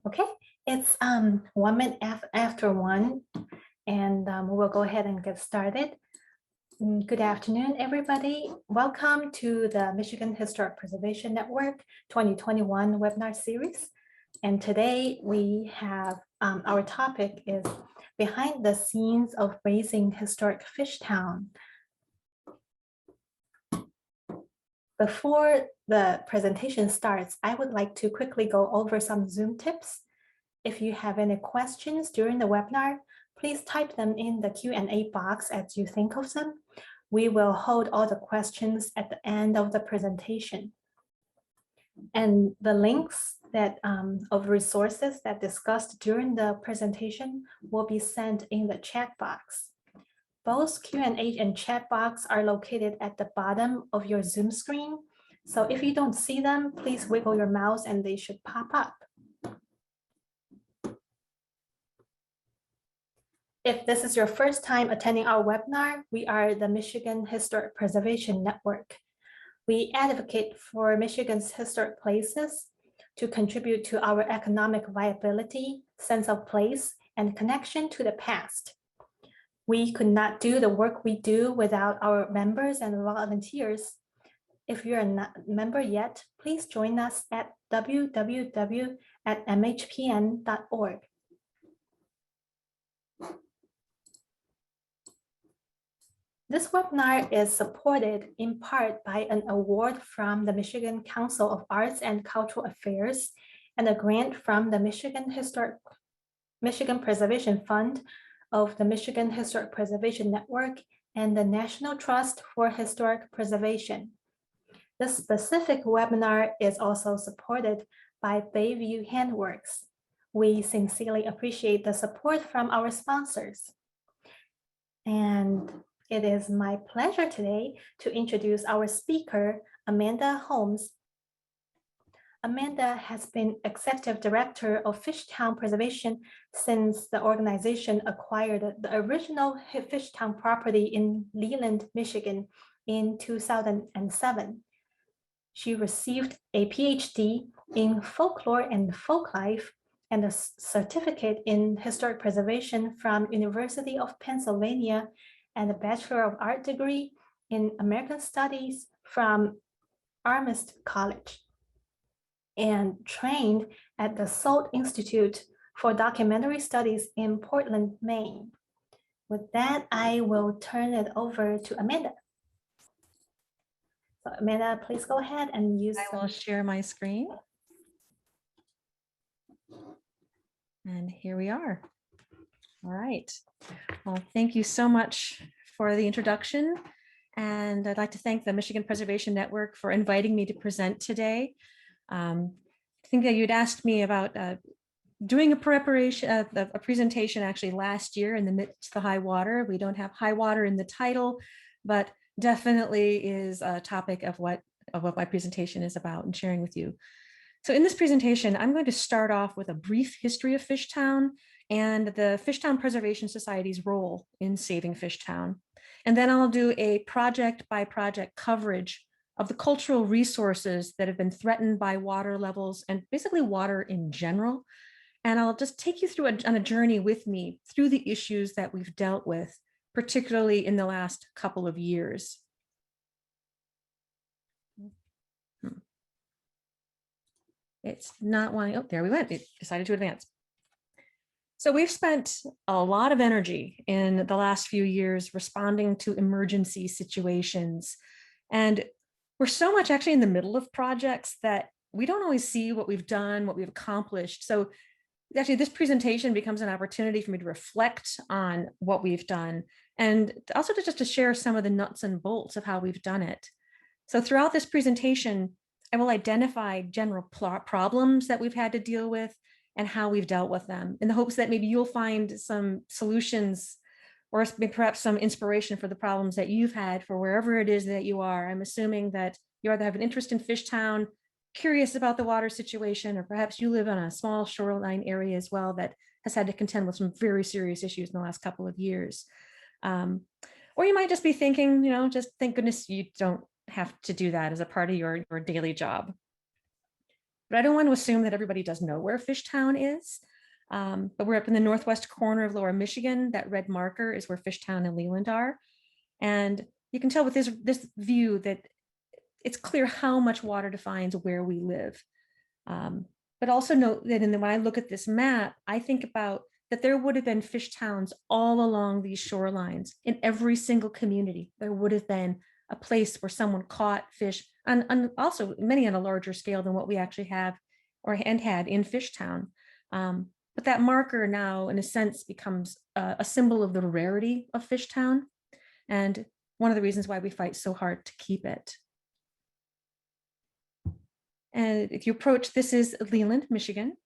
Okay, it's 1 minute after 1, and we'll go ahead and get started. Good afternoon, everybody. Welcome to the Michigan Historic Preservation Network 2021 webinar series. And today we have our topic is behind the scenes of raising historic fish town. Before the presentation starts, I would like to quickly go over some Zoom tips. If you have any questions during the webinar, please type them in the Q&A box as you think of them. We will hold all the questions at the end of the presentation. And the links that of resources that discussed during the presentation will be sent in the chat box. Both Q&A and chat box are located at the bottom of your Zoom screen. So if you don't see them, please wiggle your mouse and they should pop up. If this is your first time attending our webinar, we are the Michigan Historic Preservation Network. We advocate for Michigan's historic places to contribute to our economic viability, sense of place, and connection to the past. We could not do the work we do without our members and volunteers. If you're not a member yet, please join us at www.mhpn.org. This webinar is supported in part by an award from the Michigan Council of Arts and Cultural Affairs and a grant from the Michigan Preservation Fund of the Michigan Historic Preservation Network and the National Trust for Historic Preservation. This specific webinar is also supported by Bay View Handworks. We sincerely appreciate the support from our sponsors. And it is my pleasure today to introduce our speaker, Amanda Holmes. Amanda has been Executive Director of Fishtown Preservation since the organization acquired the original Fishtown property in Leland, Michigan in 2007. She received a PhD in folklore and folklife and a certificate in historic preservation from University of Pennsylvania and a Bachelor of Art degree in American Studies from Amherst College, and trained at the Salt Institute for Documentary Studies in Portland, Maine. With that, I will turn it over to Amanda. So Amanda, please go ahead and use. I will share my screen. And here we are. All right. Well, thank you so much for the introduction. And I'd like to thank the Michigan Preservation Network for inviting me to present today. I think that you'd asked me about doing a presentation actually last year in the midst of the high water. We don't have high water in the title, but definitely is a topic of what my presentation is about and sharing with you. So in this presentation, I'm going to start off with a brief history of Fishtown and the Fishtown Preservation Society's role in saving Fishtown. And then I'll do a project by project coverage of the cultural resources that have been threatened by water levels and basically water in general. And I'll just take you through on a journey with me through the issues that we've dealt with, particularly in the last couple of years. It's not wanting, oh, there we went. It decided to advance. So we've spent a lot of energy in the last few years responding to emergency situations. And we're so much actually in the middle of projects that we don't always see what we've done, what we've accomplished. So actually this presentation becomes an opportunity for me to reflect on what we've done and also to share some of the nuts and bolts of how we've done it. So throughout this presentation, I will identify general problems that we've had to deal with and how we've dealt with them in the hopes that maybe you'll find some solutions or perhaps some inspiration for the problems that you've had for wherever it is that you are. I'm assuming that you either have an interest in Fishtown, curious about the water situation, or perhaps you live on a small shoreline area as well that has had to contend with some very serious issues in the last couple of years. Or you might just be thinking, just thank goodness you don't have to do that as a part of your daily job. But I don't want to assume that everybody does know where Fishtown is. But we're up in the northwest corner of Lower Michigan. That red marker is where Fishtown and Leland are. And you can tell with this view that it's clear how much water defines where we live. But also note that when I look at this map, I think about that there would have been fish towns all along these shorelines. In every single community, there would have been a place where someone caught fish, and also many on a larger scale than what we actually have and had in Fishtown. But that marker now, in a sense, becomes a symbol of the rarity of Fishtown, and one of the reasons why we fight so hard to keep it. And if you approach, this is Leland, Michigan.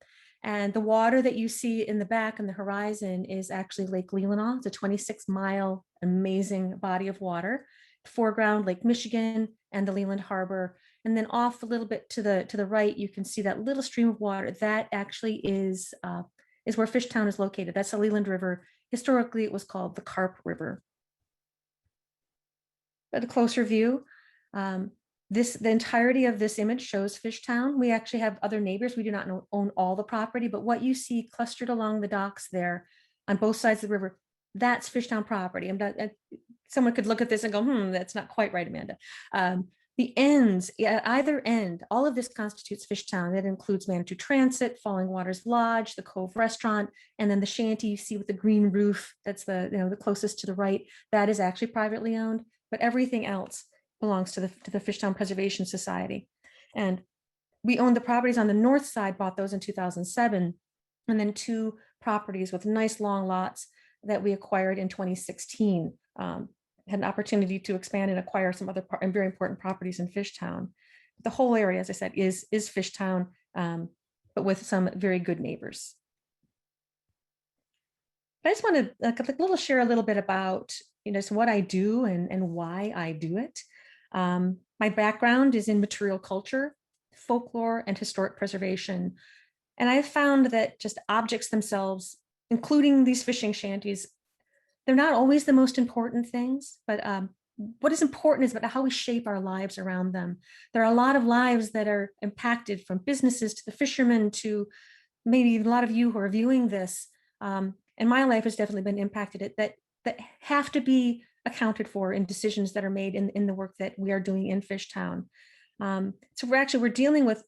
And the water that you see in the back on the horizon is actually Lake Leland. It's a 26-mile amazing body of water. Foreground, Lake Michigan and the Leland Harbor. And then off a little bit to the right, you can see that little stream of water. That actually is where Fishtown is located. That's the Leland River. Historically, it was called the Carp River. At a closer view, the entirety of this image shows Fishtown. We actually have other neighbors. We do not own all the property, but what you see clustered along the docks there on both sides of the river, that's Fishtown property. Someone could look at this and go, that's not quite right, Amanda. The ends, at either end, all of this constitutes Fishtown. That includes Manitou Transit, Falling Waters Lodge, the Cove Restaurant, and then the Shanty you see with the green roof. That's the closest to the right. That is actually privately owned, but everything else belongs to the Fishtown Preservation Society. And we own the properties on the north side, bought those in 2007, and then 2 properties with nice long lots that we acquired in 2016. Had an opportunity to expand and acquire some other very important properties in Fishtown. The whole area, as I said, is Fishtown, but with some very good neighbors. I just want to share a little bit about so what I do and why I do it. My background is in material culture, folklore, and historic preservation. And I've found that just objects themselves, including these fishing shanties, they're not always the most important things, but what is important is about how we shape our lives around them. There are a lot of lives that are impacted, from businesses to the fishermen to maybe a lot of you who are viewing this. And my life has definitely been impacted that have to be accounted for in decisions that are made in the work that we are doing in Fishtown. So we're dealing with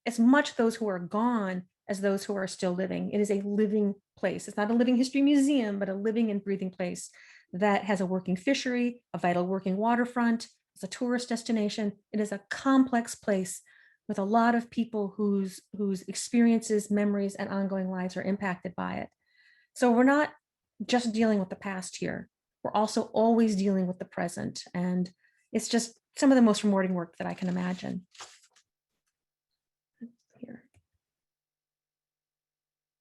as much those who are gone as those who are still living. It is a living place. It's not a living history museum, but a living and breathing place that has a working fishery, a vital working waterfront. It's a tourist destination. It is a complex place with a lot of people whose experiences, memories, and ongoing lives are impacted by it. So we're not just dealing with the past here. We're also always dealing with the present. And it's just some of the most rewarding work that I can imagine. Here.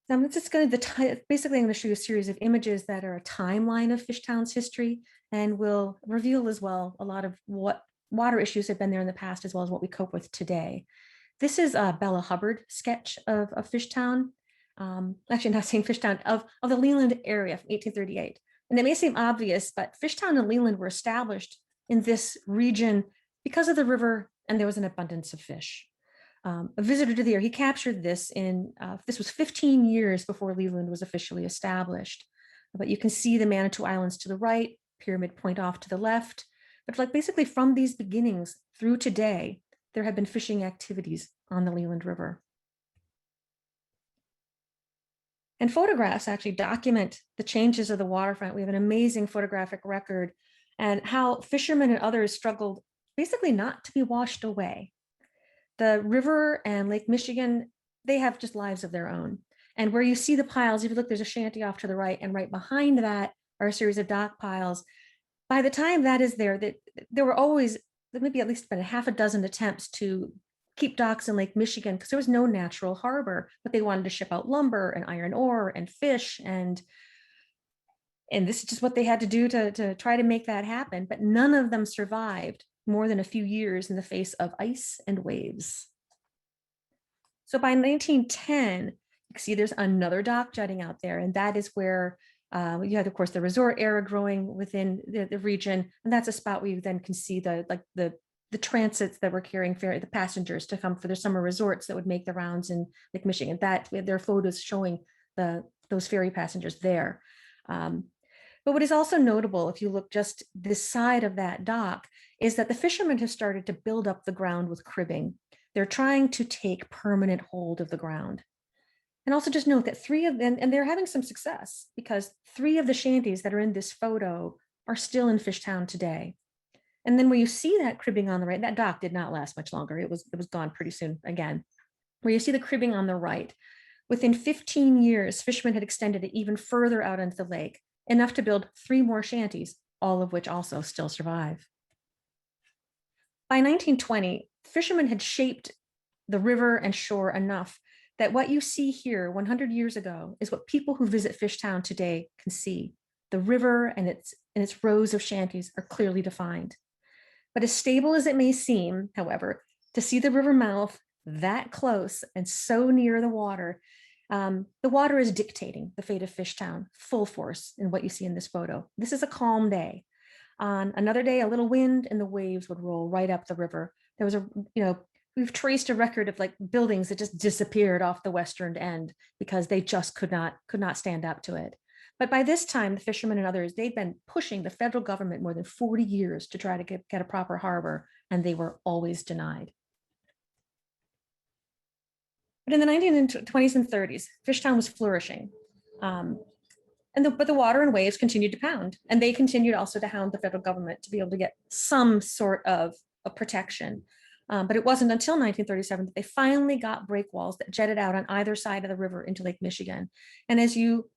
So I'm just going to, basically I'm going to show you a series of images that are a timeline of Fishtown's history, and will reveal as well a lot of what water issues have been there in the past, as well as what we cope with today. This is a Bella Hubbard sketch of Fishtown. Actually not saying Fishtown, of the Leland area from 1838. And it may seem obvious, but Fishtown and Leland were established in this region because of the river, and there was an abundance of fish. A visitor to the area, he captured this this was 15 years before Leland was officially established. But you can see the Manitou Islands to the right, Pyramid Point off to the left. But basically from these beginnings through today, there have been fishing activities on the Leland River. And photographs actually document the changes of the waterfront. We have an amazing photographic record, and how fishermen and others struggled basically not to be washed away. The river and Lake Michigan, they have just lives of their own. And where you see the piles, if you look, there's a shanty off to the right, and right behind that are a series of dock piles. By the time that is there were always, maybe at least been a half a dozen attempts to keep docks in Lake Michigan, because there was no natural harbor, but they wanted to ship out lumber and iron ore and fish, and this is just what they had to do to try to make that happen. But none of them survived more than a few years in the face of ice and waves. So by 1910, you can see there's another dock jutting out there, and that is where you had, of course, the resort era growing within the region, and that's a spot where you then can see the the transits that were carrying the passengers to come for their summer resorts that would make the rounds in Lake Michigan. That we have their photos showing those ferry passengers there. But what is also notable, if you look just this side of that dock, is that the fishermen have started to build up the ground with cribbing. They're trying to take permanent hold of the ground. And also just note that and they're having some success, because 3 of the shanties that are in this photo are still in Fishtown today. And then where you see that cribbing on the right, that dock did not last much longer. It was gone pretty soon again. Where you see the cribbing on the right, within 15 years, fishermen had extended it even further out into the lake, enough to build 3 more shanties, all of which also still survive. By 1920, fishermen had shaped the river and shore enough that what you see here 100 years ago is what people who visit Fishtown today can see. The river and its rows of shanties are clearly defined. But as stable as it may seem, however, to see the river mouth that close and so near the water is dictating the fate of Fishtown full force in what you see in this photo. This is a calm day. On another day, a little wind and the waves would roll right up the river. There was we've traced a record of like buildings that just disappeared off the western end because they just could not stand up to it. But by this time, the fishermen and others, they'd been pushing the federal government more than 40 years to try to get a proper harbor, and they were always denied. But in the 1920s and 30s, Fishtown was flourishing. But the water and waves continued to pound, and they continued also to hound the federal government to be able to get some sort of a protection. But it wasn't until 1937 that they finally got breakwalls that jetted out on either side of the river into Lake Michigan. And as you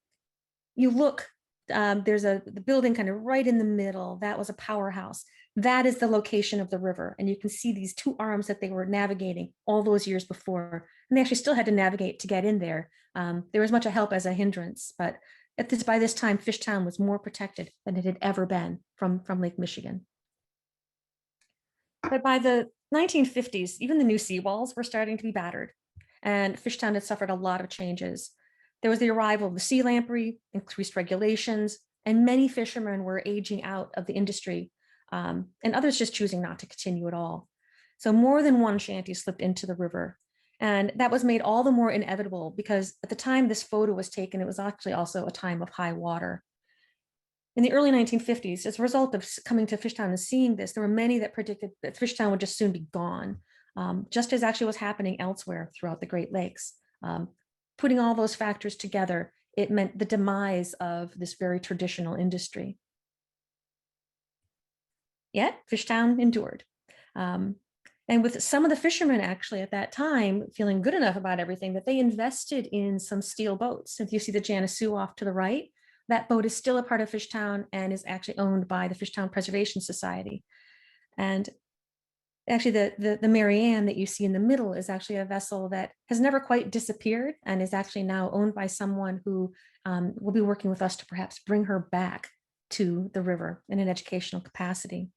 look, there's the building kind of right in the middle. That was a powerhouse. That is the location of the river. And you can see these 2 arms that they were navigating all those years before. And they actually still had to navigate to get in there. There was much a help as a hindrance, but by this time, Fishtown was more protected than it had ever been from Lake Michigan. But by the 1950s, even the new seawalls were starting to be battered, and Fishtown had suffered a lot of changes. There was the arrival of the sea lamprey, increased regulations, and many fishermen were aging out of the industry, and others just choosing not to continue at all. So more than one shanty slipped into the river. And that was made all the more inevitable because at the time this photo was taken, it was actually also a time of high water. In the early 1950s, as a result of coming to Fishtown and seeing this, there were many that predicted that Fishtown would just soon be gone, just as actually was happening elsewhere throughout the Great Lakes. Putting all those factors together, it meant the demise of this very traditional industry. Yet, Fishtown endured. And with some of the fishermen actually at that time feeling good enough about everything that they invested in some steel boats. If you see the Geneseo off to the right, that boat is still a part of Fishtown and is actually owned by the Fishtown Preservation Society. And actually the Mary Ann that you see in the middle is actually a vessel that has never quite disappeared and is actually now owned by someone who will be working with us to perhaps bring her back to the river in an educational capacity.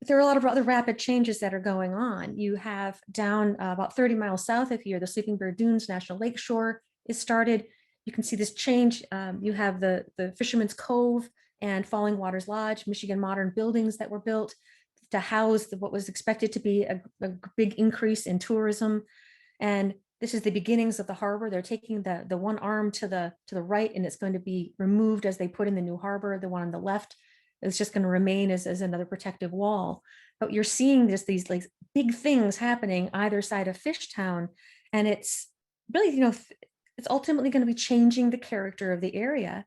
There are a lot of other rapid changes that are going on. You have down about 30 miles south of here, the Sleeping Bear Dunes National Lakeshore is started. You can see this change. You have the Fisherman's Cove and Falling Waters Lodge, Michigan modern buildings that were built to house what was expected to be a big increase in tourism. And this is the beginnings of the harbor. They're taking the one arm to the right, and it's going to be removed as they put in the new harbor. The one on the left is just going to remain as another protective wall. But you're seeing these like big things happening either side of Fishtown, and it's really, it's ultimately going to be changing the character of the area.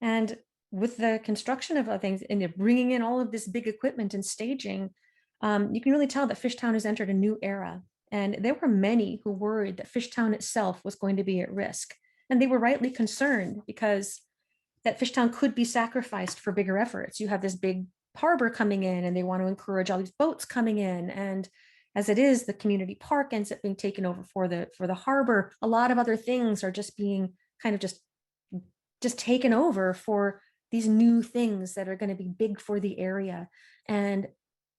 And with the construction of things and bringing in all of this big equipment and staging, you can really tell that Fishtown has entered a new era. And there were many who worried that Fishtown itself was going to be at risk. And they were rightly concerned because that Fishtown could be sacrificed for bigger efforts. You have this big harbor coming in and they want to encourage all these boats coming in. And as it is, the community park ends up being taken over for the harbor. A lot of other things are just being kind of just taken over for these new things that are going to be big for the area. And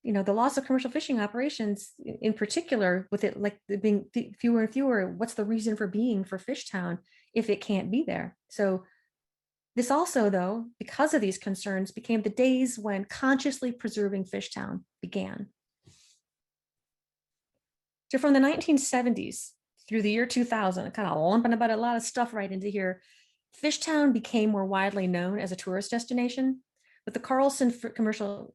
the loss of commercial fishing operations in particular, with it like being fewer and fewer, what's the reason for being for Fishtown if it can't be there? So This also, though, because of these concerns, became the days when consciously preserving Fishtown began. So from the 1970s through the year 2000, kind of lumping about a lot of stuff right into here, Fishtown became more widely known as a tourist destination, with the Carlson commercial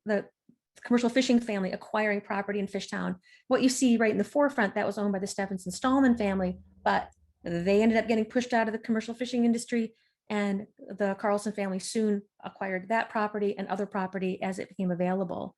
fishing family acquiring property in Fishtown. What you see right in the forefront, that was owned by the Stephenson Stallman family, but they ended up getting pushed out of the commercial fishing industry, and the Carlson family soon acquired that property and other property as it became available.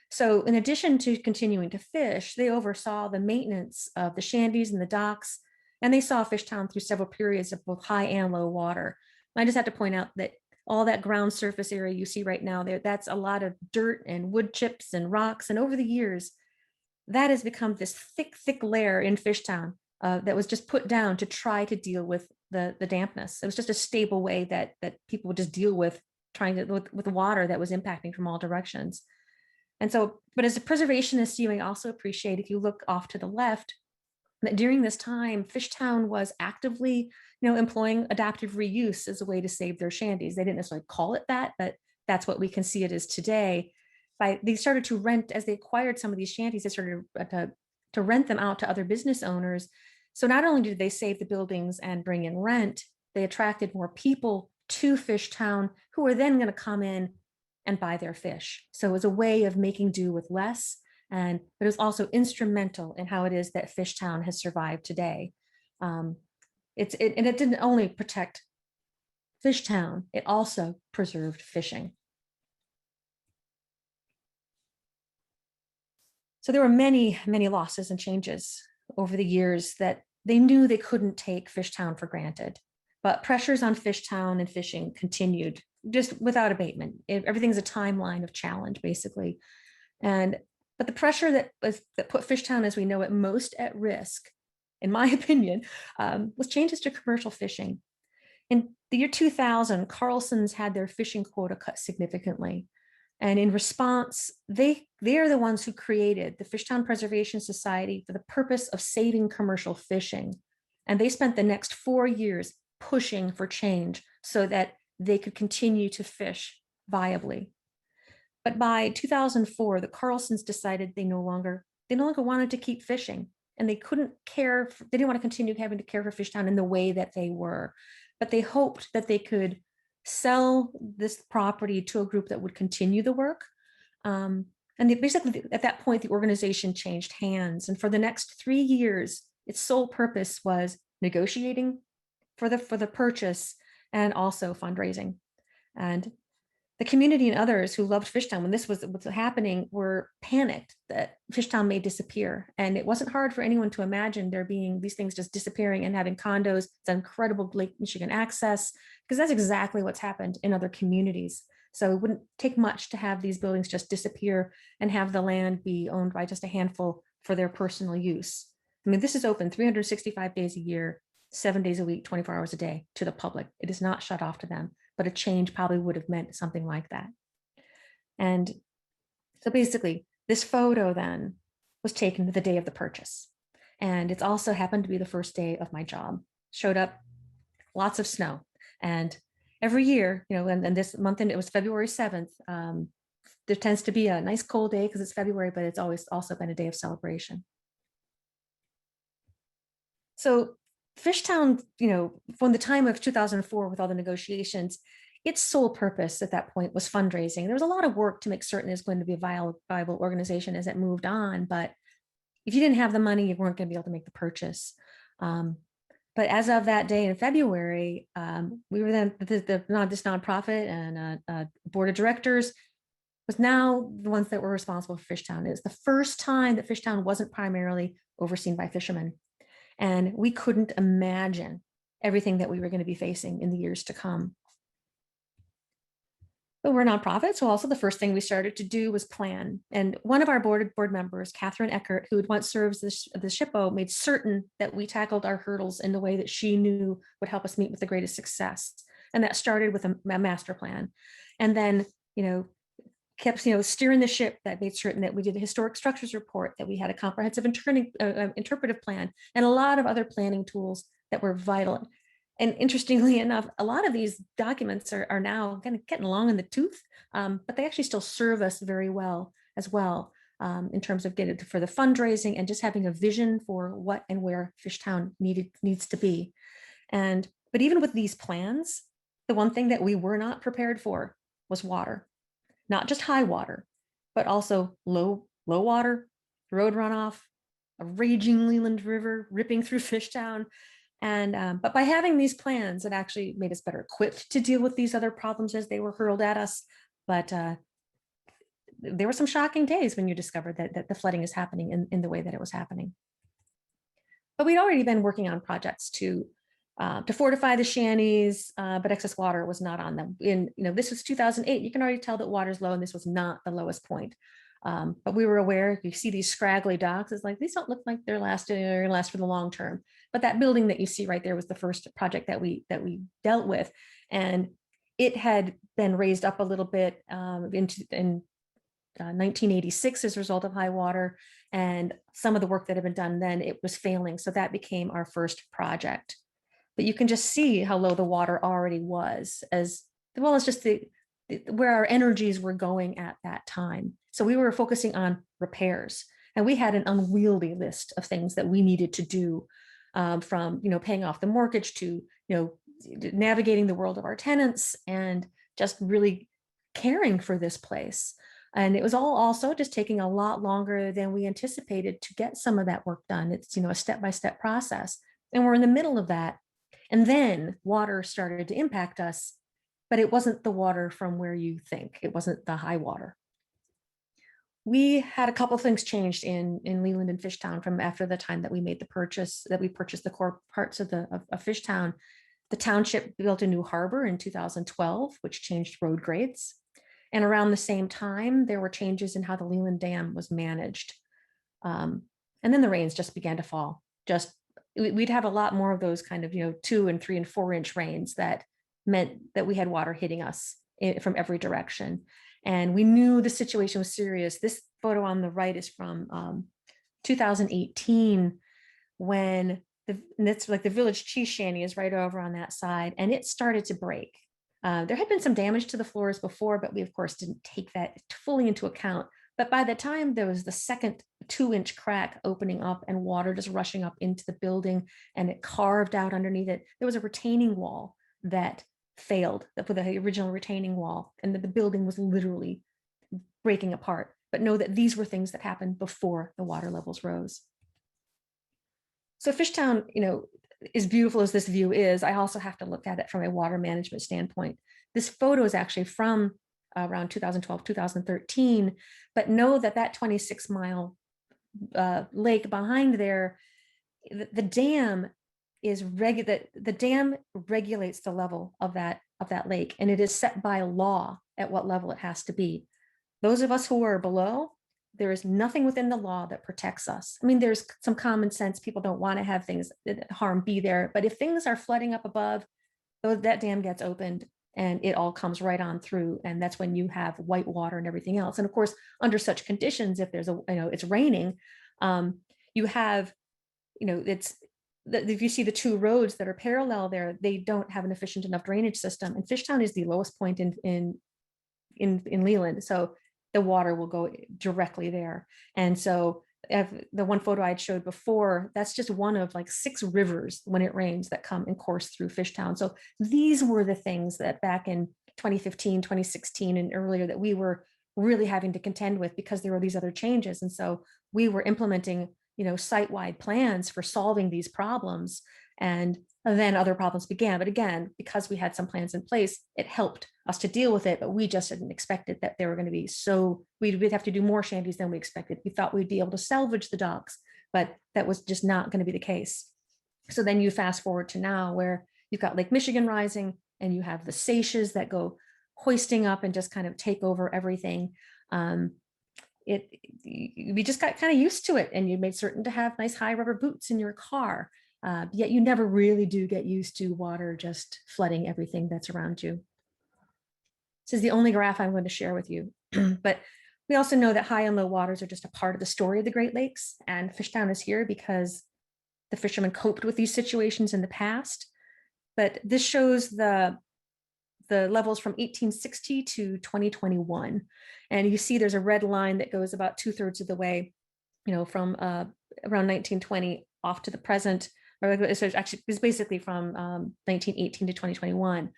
So in addition to continuing to fish, they oversaw the maintenance of the shanties and the docks, and they saw Fishtown through several periods of both high and low water. I just have to point out that all that ground surface area you see right now there, that's a lot of dirt and wood chips and rocks. And over the years, that has become this thick, thick layer in Fishtown that was just put down to try to deal with the dampness. It was just a stable way that people would just deal with with the water that was impacting from all directions. And so, but as a preservationist, you may also appreciate, if you look off to the left, that during this time, Fishtown was actively, employing adaptive reuse as a way to save their shanties. They didn't necessarily call it that, but that's what we can see it as today. They started to rent, as they acquired some of these shanties, they started to rent them out to other business owners. So not only did they save the buildings and bring in rent, they attracted more people to Fishtown who were then going to come in and buy their fish. So it was a way of making do with less. But it was also instrumental in how it is that Fishtown has survived today. And it didn't only protect Fishtown, it also preserved fishing. So there were many, many losses and changes over the years that they knew they couldn't take Fishtown for granted. But pressures on Fishtown and fishing continued just without abatement. Everything's a timeline of challenge, basically. But the pressure that put Fishtown, as we know it, most at risk, in my opinion, was changes to commercial fishing. In the year 2000, Carlson's had their fishing quota cut significantly. And in response, they are the ones who created the Fishtown Preservation Society for the purpose of saving commercial fishing. And they spent the next 4 years pushing for change so that they could continue to fish viably. But by 2004, the Carlsons decided they no longer wanted to keep fishing, and they didn't want to continue having to care for Fishtown in the way that they were. But they hoped that they could sell this property to a group that would continue the work. And basically, at that point, the organization changed hands. And for the next 3 years, its sole purpose was negotiating for the purchase and also fundraising. And the community and others who loved Fishtown when this was what's happening were panicked that Fishtown may disappear. And it wasn't hard for anyone to imagine there being these things just disappearing and having condos, it's incredible Lake Michigan access, because that's exactly what's happened in other communities. So it wouldn't take much to have these buildings just disappear and have the land be owned by just a handful for their personal use. I mean, this is open 365 days a year, 7 days a week, 24 hours a day to the public. It is not shut off to them, but a change probably would have meant something like that. And so basically, this photo then was taken the day of the purchase. And it's also happened to be the first day of my job. Showed up, lots of snow. And every year, and this month, and it was February 7th, there tends to be a nice cold day because it's February, but it's always also been a day of celebration. So Fishtown, from the time of 2004 with all the negotiations, its sole purpose at that point was fundraising. There was a lot of work to make certain it's going to be a viable organization as it moved on. But if you didn't have the money, you weren't going to be able to make the purchase. But as of that day in February, we were then this nonprofit and board of directors was now the ones that were responsible for Fishtown. It was the first time that Fishtown wasn't primarily overseen by fishermen. And we couldn't imagine everything that we were going to be facing in the years to come. But we're a nonprofit, so also the first thing we started to do was plan. And one of our board members, Catherine Eckert, who had once served the SHPO, made certain that we tackled our hurdles in the way that she knew would help us meet with the greatest success. And that started with a master plan. And then, kept steering the ship, that made certain that we did a historic structures report, that we had a comprehensive interpretive plan, and a lot of other planning tools that were vital. And interestingly enough, a lot of these documents are now kind of getting long in the tooth, but they actually still serve us very well as well, in terms of getting for the fundraising and just having a vision for what and where Fishtown needs to be. But even with these plans, the one thing that we were not prepared for was water, not just high water, but also low water, road runoff, a raging Leland River ripping through Fishtown. But by having these plans, it actually made us better equipped to deal with these other problems as they were hurled at us. But there were some shocking days when you discovered that the flooding is happening in the way that it was happening. But we'd already been working on projects to fortify the shanties, but excess water was not on them. This was 2008. You can already tell that water's low, and this was not the lowest point. But we were aware. You see these scraggly docks. It's like these don't look like they're lasting or last for the long term. But that building that you see right there was the first project that we dealt with, and it had been raised up a little bit in 1986 as a result of high water, and some of the work that had been done then, it was failing. So that became our first project. But you can just see how low the water already was, as well as just where our energies were going at that time. So we were focusing on repairs, and we had an unwieldy list of things that we needed to do, from paying off the mortgage to navigating the world of our tenants and just really caring for this place. And it was all also just taking a lot longer than we anticipated to get some of that work done. It's a step-by-step process, and we're in the middle of that. And then water started to impact us, but it wasn't the water from where you think. It wasn't the high water. We had a couple of things changed in Leland and Fishtown from after the time that we made the purchase, that we purchased the core parts of Fishtown. The township built a new harbor in 2012, which changed road grades. And around the same time, there were changes in how the Leland Dam was managed. And then the rains just began to fall. We'd have a lot more of those kind of 2 and 3 and 4 inch rains that meant that we had water hitting us from every direction. And we knew the situation was serious. This photo on the right is from 2018, when it's like the village cheese shanty is right over on that side, and it started to break. There had been some damage to the floors before, but we of course didn't take that fully into account. But by the time there was the second 2 inch crack opening up and water just rushing up into the building, and it carved out underneath it, there was a retaining wall that failed, for the original retaining wall, and the building was literally breaking apart. But know that these were things that happened before the water levels rose. So Fishtown, as beautiful as this view is, I also have to look at it from a water management standpoint. This photo is actually from around 2012, 2013, but know that 26-mile lake behind there, the dam the dam regulates the level of that lake, and it is set by law at what level it has to be. Those of us who are below, there is nothing within the law that protects us. I mean, there's some common sense. People don't want to have things harm be there, but if things are flooding up above, that dam gets opened and it all comes right on through. And that's when you have white water and everything else. And of course, under such conditions, if there's it's raining, you have, if you see the two roads that are parallel there, they don't have an efficient enough drainage system. And Fishtown is the lowest point in Leland. So the water will go directly there. And so the one photo I had showed before, that's just one of like 6 rivers when it rains that come and course through Fishtown. So these were the things that back in 2015, 2016 and earlier that we were really having to contend with, because there were these other changes. And so we were implementing, site-wide plans for solving these problems. And then other problems began. But again, because we had some plans in place, it helped us to deal with it. But we just didn't expect it that they were going to be we'd have to do more shanties than we expected. We thought we'd be able to salvage the docks, but that was just not going to be the case. So then you fast forward to now, where you've got Lake Michigan rising, and you have the seiches that go hoisting up and just kind of take over everything. We just got kind of used to it, and you made certain to have nice high rubber boots in your car. Yet you never really do get used to water just flooding everything that's around you. This is the only graph I'm going to share with you. But we also know that high and low waters are just a part of the story of the Great Lakes, and Fishtown is here because the fishermen coped with these situations in the past. but this shows the levels from 1860 to 2021. And you see there's a red line that goes about 2/3 of the way, from around 1920 off to the present, or so actually it's basically from 1918 to 2021.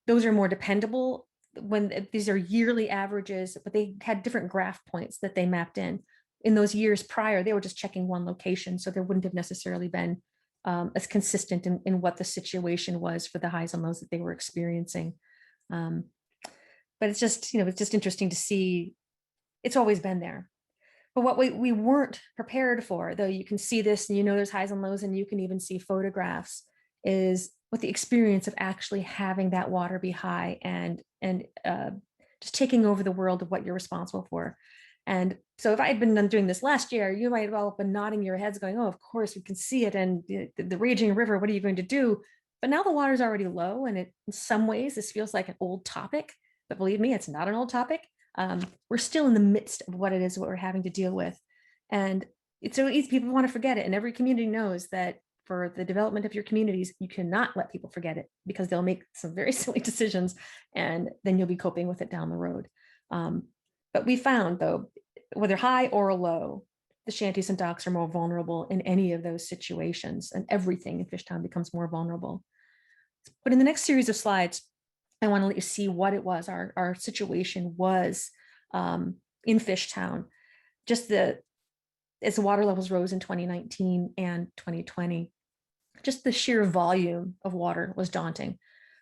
Those are more dependable when these are yearly averages, but they had different graph points that they mapped in. In those years prior, they were just checking one location, so there wouldn't have necessarily been as consistent in what the situation was for the highs and lows that they were experiencing. But it's just, it's just interesting to see. It's always been there. But what we weren't prepared for, though you can see this and there's highs and lows and you can even see photographs, is what the experience of actually having that water be high and just taking over the world of what you're responsible for. And so if I had been doing this last year, you might have all been nodding your heads going, oh, of course, we can see it. And the raging river, what are you going to do? But now the water's already low. And in some ways, this feels like an old topic. But believe me, it's not an old topic. We're still in the midst of what it is, what we're having to deal with. And it's so easy, people want to forget it. And every community knows that for the development of your communities, you cannot let people forget it because they'll make some very silly decisions and then you'll be coping with it down the road. But we found, though, whether high or low, the shanties and docks are more vulnerable in any of those situations, and everything in Fishtown becomes more vulnerable. But in the next series of slides, I want to let you see what it was, our situation was in Fishtown, just as the water levels rose in 2019 and 2020, just the sheer volume of water was daunting.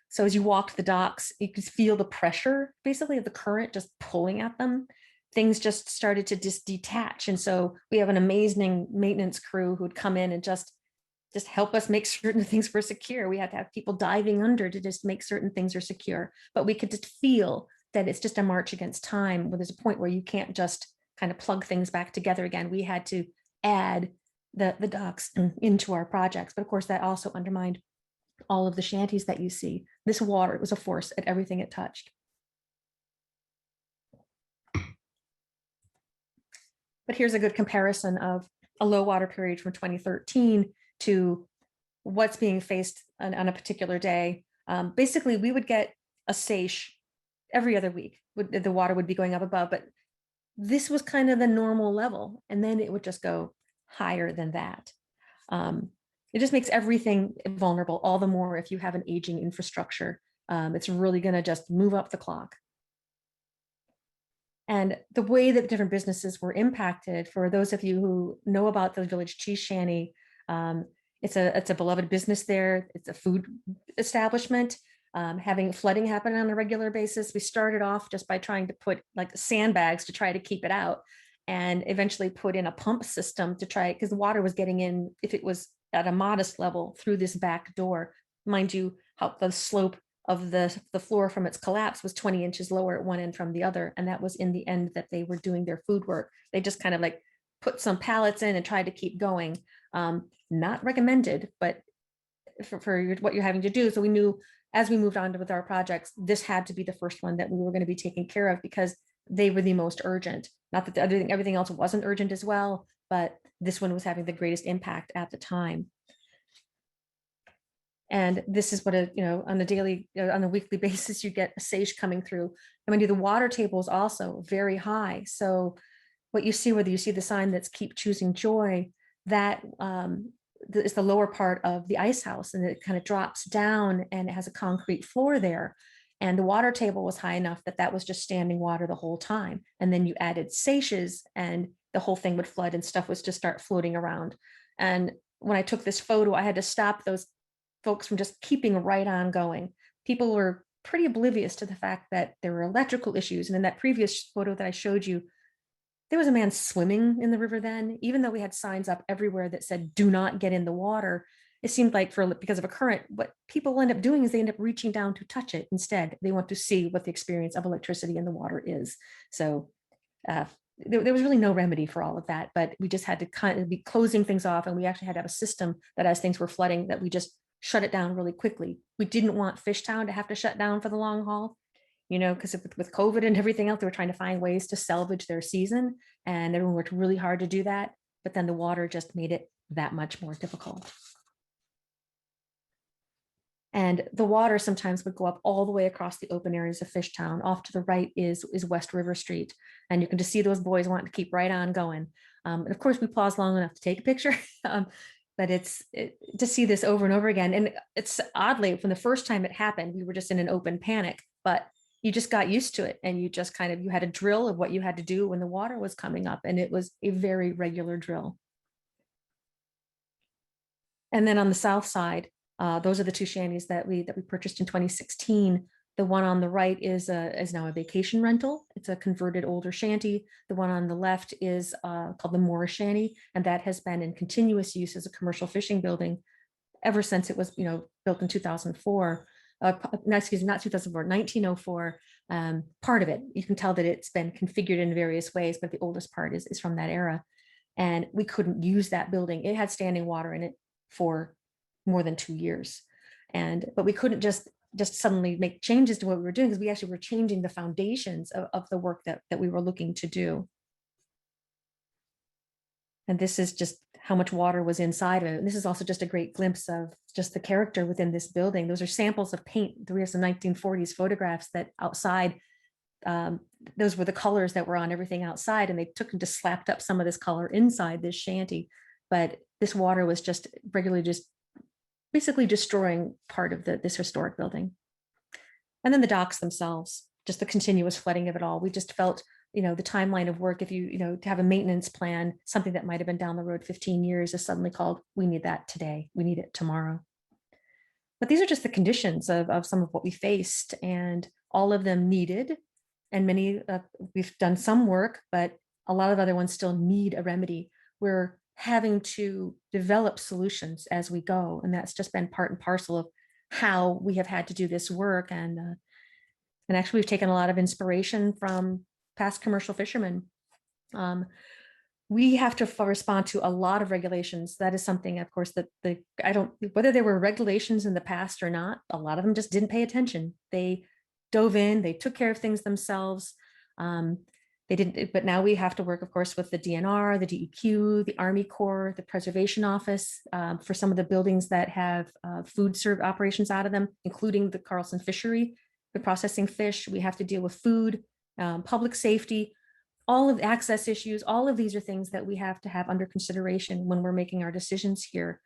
So as you walked the docks, you could feel the pressure, basically, of the current just pulling at them. Things just started to detach. And so we have an amazing maintenance crew who'd come in and just help us make certain things were secure. We had to have people diving under to just make certain things are secure. But we could just feel that it's just a march against time, where there's a point where you can't just kind of plug things back together again. We had to add the docks into our projects. But of course, that also undermined all of the shanties that you see. This water was a force at everything it touched. But here's a good comparison of a low water period from 2013 to what's being faced on a particular day. Basically, we would get a seiche every other week. The water would be going up above, but this was kind of the normal level. And then it would just go higher than that. It just makes everything vulnerable, all the more if you have an aging infrastructure. It's really going to just move up the clock. And the way that different businesses were impacted, for those of you who know about the Village Cheese Shanty, it's a beloved business there. It's a food establishment. Having flooding happen on a regular basis. We started off just by trying to put like sandbags to try to keep it out, and eventually put in a pump system to try, because the water was getting in, if it was at a modest level, through this back door. Mind you, how the slope of the floor from its collapse was 20 inches lower at one end from the other. And that was in the end that they were doing their food work. They just kind of like put some pallets in and tried to keep going. Not recommended, but for what you're having to do. So we knew as we moved on with our projects, this had to be the first one that we were going to be taking care of because they were the most urgent. Not that everything else wasn't urgent as well, but this one was having the greatest impact at the time. And this is what on a weekly basis, you get a seiche coming through. And when you do, the water table is also very high. So what you see, whether you see the sign that's "Keep Choosing Joy," that is the lower part of the ice house, and it kind of drops down and it has a concrete floor there. And the water table was high enough that was just standing water the whole time. And then you added seiches and the whole thing would flood and stuff was just start floating around. And when I took this photo, I had to stop those folks from just keeping right on going. People were pretty oblivious to the fact that there were electrical issues. And in that previous photo that I showed you, there was a man swimming in the river then, even though we had signs up everywhere that said, "Do not get in the water." It seemed like because of a current, what people end up doing is they end up reaching down to touch it instead. They want to see what the experience of electricity in the water is. So there was really no remedy for all of that, but we just had to kind of be closing things off. And we actually had to have a system that as things were flooding, that we just shut it down really quickly. We didn't want Fishtown to have to shut down for the long haul, because with COVID and everything else, they were trying to find ways to salvage their season, and everyone worked really hard to do that. But then the water just made it that much more difficult. And the water sometimes would go up all the way across the open areas of Fishtown. Off to the right is West River Street. And you can just see those boys wanting to keep right on going. And of course, we paused long enough to take a picture. But to see this over and over again. And it's oddly, from the first time it happened, we were just in an open panic, but you just got used to it. And you just you had a drill of what you had to do when the water was coming up. And it was a very regular drill. And then on the south side, those are the two shanties that we purchased in 2016. The one on the right is now a vacation rental. It's a converted older shanty. The one on the left is called the Moore Shanty, and that has been in continuous use as a commercial fishing building ever since it was, built in 2004. No, excuse me, not 2004, 1904. Part of it, you can tell that it's been configured in various ways, but the oldest part is from that era. And we couldn't use that building. It had standing water in it for more than 2 years. But we couldn't just suddenly make changes to what we were doing, because we actually were changing the foundations of the work that we were looking to do. And this is just how much water was inside of it. And this is also just a great glimpse of just the character within this building. Those are samples of paint. We have some 1940s photographs that outside, those were the colors that were on everything outside, and they took and just slapped up some of this color inside this shanty. But this water was just regularly just basically destroying part of this historic building. And then the docks themselves, just the continuous flooding of it all. We just felt, the timeline of work, if to have a maintenance plan, something that might have been down the road 15 years is suddenly called, we need that today, we need it tomorrow. But these are just the conditions of some of what we faced, and all of them needed, and many, we've done some work, but a lot of other ones still need a remedy. We're having to develop solutions as we go. And that's just been part and parcel of how we have had to do this work. And actually, we've taken a lot of inspiration from past commercial fishermen. We have to respond to a lot of regulations. That is something, of course, that whether there were regulations in the past or not, a lot of them just didn't pay attention. They dove in, they took care of things themselves. They didn't, but now we have to work, of course, with the DNR, the DEQ, the Army Corps, the Preservation Office, for some of the buildings that have food serve operations out of them, including the Carlson Fishery, the processing fish. We have to deal with food, public safety, all of the access issues. All of these are things that we have to have under consideration when we're making our decisions here.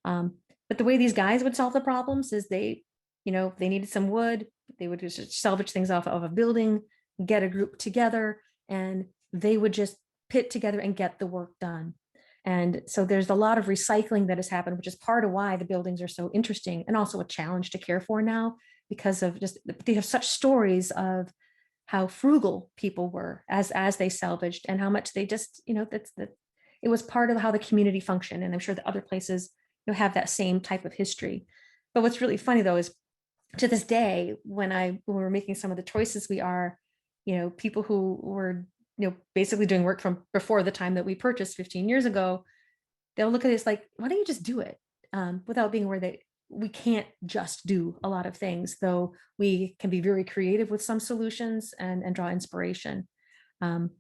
But the way these guys would solve the problems is they needed some wood, they would just salvage things off of a building, get a group together, and they would just pit together and get the work done. And so there's a lot of recycling that has happened, which is part of why the buildings are so interesting and also a challenge to care for now, because of just, they have such stories of how frugal people were as they salvaged, and how much they just, it was part of how the community functioned. And I'm sure that other places have that same type of history. But what's really funny though is, to this day, when we're making some of the choices, we are, people who were, basically doing work from before the time that we purchased 15 years ago, they'll look at this like, why don't you just do it? Without being aware that we can't just do a lot of things, though we can be very creative with some solutions and draw inspiration. And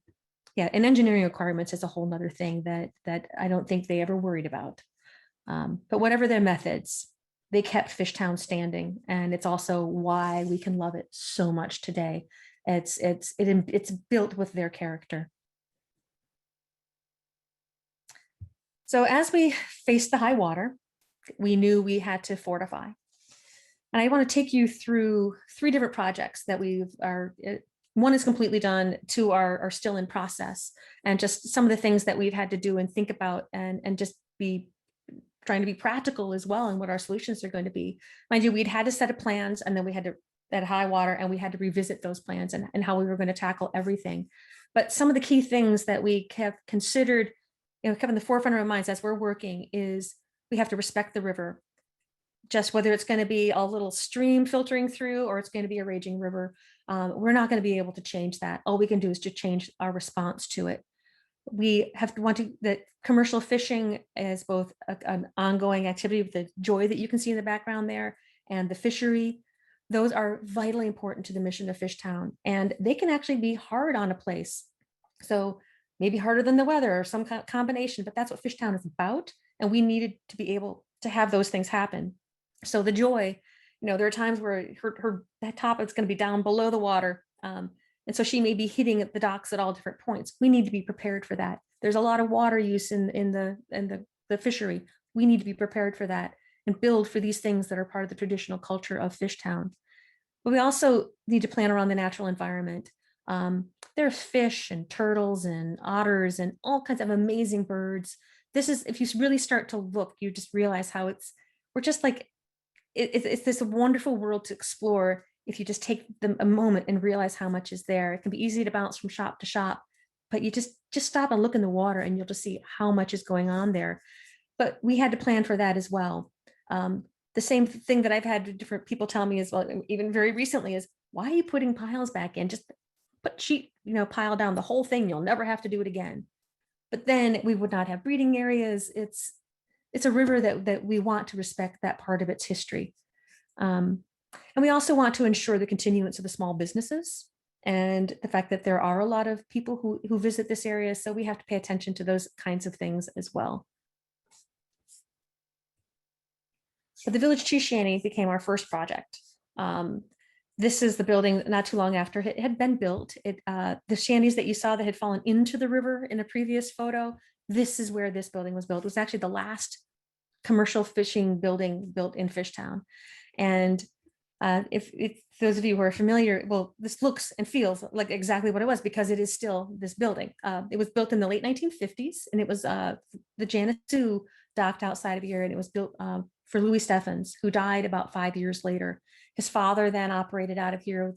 engineering requirements is a whole nother thing that I don't think they ever worried about. But whatever their methods, they kept Fishtown standing, and it's also why we can love it so much today. It's built with their character. So as we faced the high water, we knew we had to fortify. And I want to take you through 3 different projects that one is completely done, 2 are still in process, and just some of the things that we've had to do and think about, and just be trying to be practical as well in what our solutions are going to be. Mind you, we'd had a set of plans, and then we had to, at high water, and we had to revisit those plans and how we were going to tackle everything. But some of the key things that we have considered, kept in the forefront of our minds as we're working, is we have to respect the river. Just whether it's going to be a little stream filtering through or it's going to be a raging river, we're not going to be able to change that. All we can do is to change our response to it. We have to want to, that commercial fishing is both an ongoing activity with the joy that you can see in the background there, and the fishery. Those are vitally important to the mission of Fishtown, and they can actually be hard on a place. So maybe harder than the weather or some kind of combination, but that's what Fishtown is about. And we needed to be able to have those things happen. So the joy there are times where that top is going to be down below the water. And so she may be hitting at the docks at all different points. We need to be prepared for that. There's a lot of water use in the fishery. We need to be prepared for that and build for these things that are part of the traditional culture of Fishtown. But we also need to plan around the natural environment. There's fish and turtles and otters and all kinds of amazing birds. This is, if you really start to look, you just realize how we're just like, it's this wonderful world to explore if you just take a moment and realize how much is there. It can be easy to bounce from shop to shop, but you just stop and look in the water and you'll just see how much is going on there. But we had to plan for that as well. The same thing that I've had different people tell me as well, even very recently, is why are you putting piles back in? Just put pile down the whole thing. You'll never have to do it again. But then we would not have breeding areas. It's a river that we want to respect that part of its history. And we also want to ensure the continuance of the small businesses and the fact that there are a lot of people who visit this area. So we have to pay attention to those kinds of things as well. But the Village Cheese Shanty became our first project. This is the building not too long after it had been built. The shanties that you saw that had fallen into the river in a previous photo, this is where this building was built. It was actually the last commercial fishing building built in Fishtown. And if those of you who are familiar, well, this looks and feels like exactly what it was because it is still this building. It was built in the late 1950s, and it was the Janissou docked outside of here, and it was built for Louis Steffens, who died about 5 years later. His father then operated out of here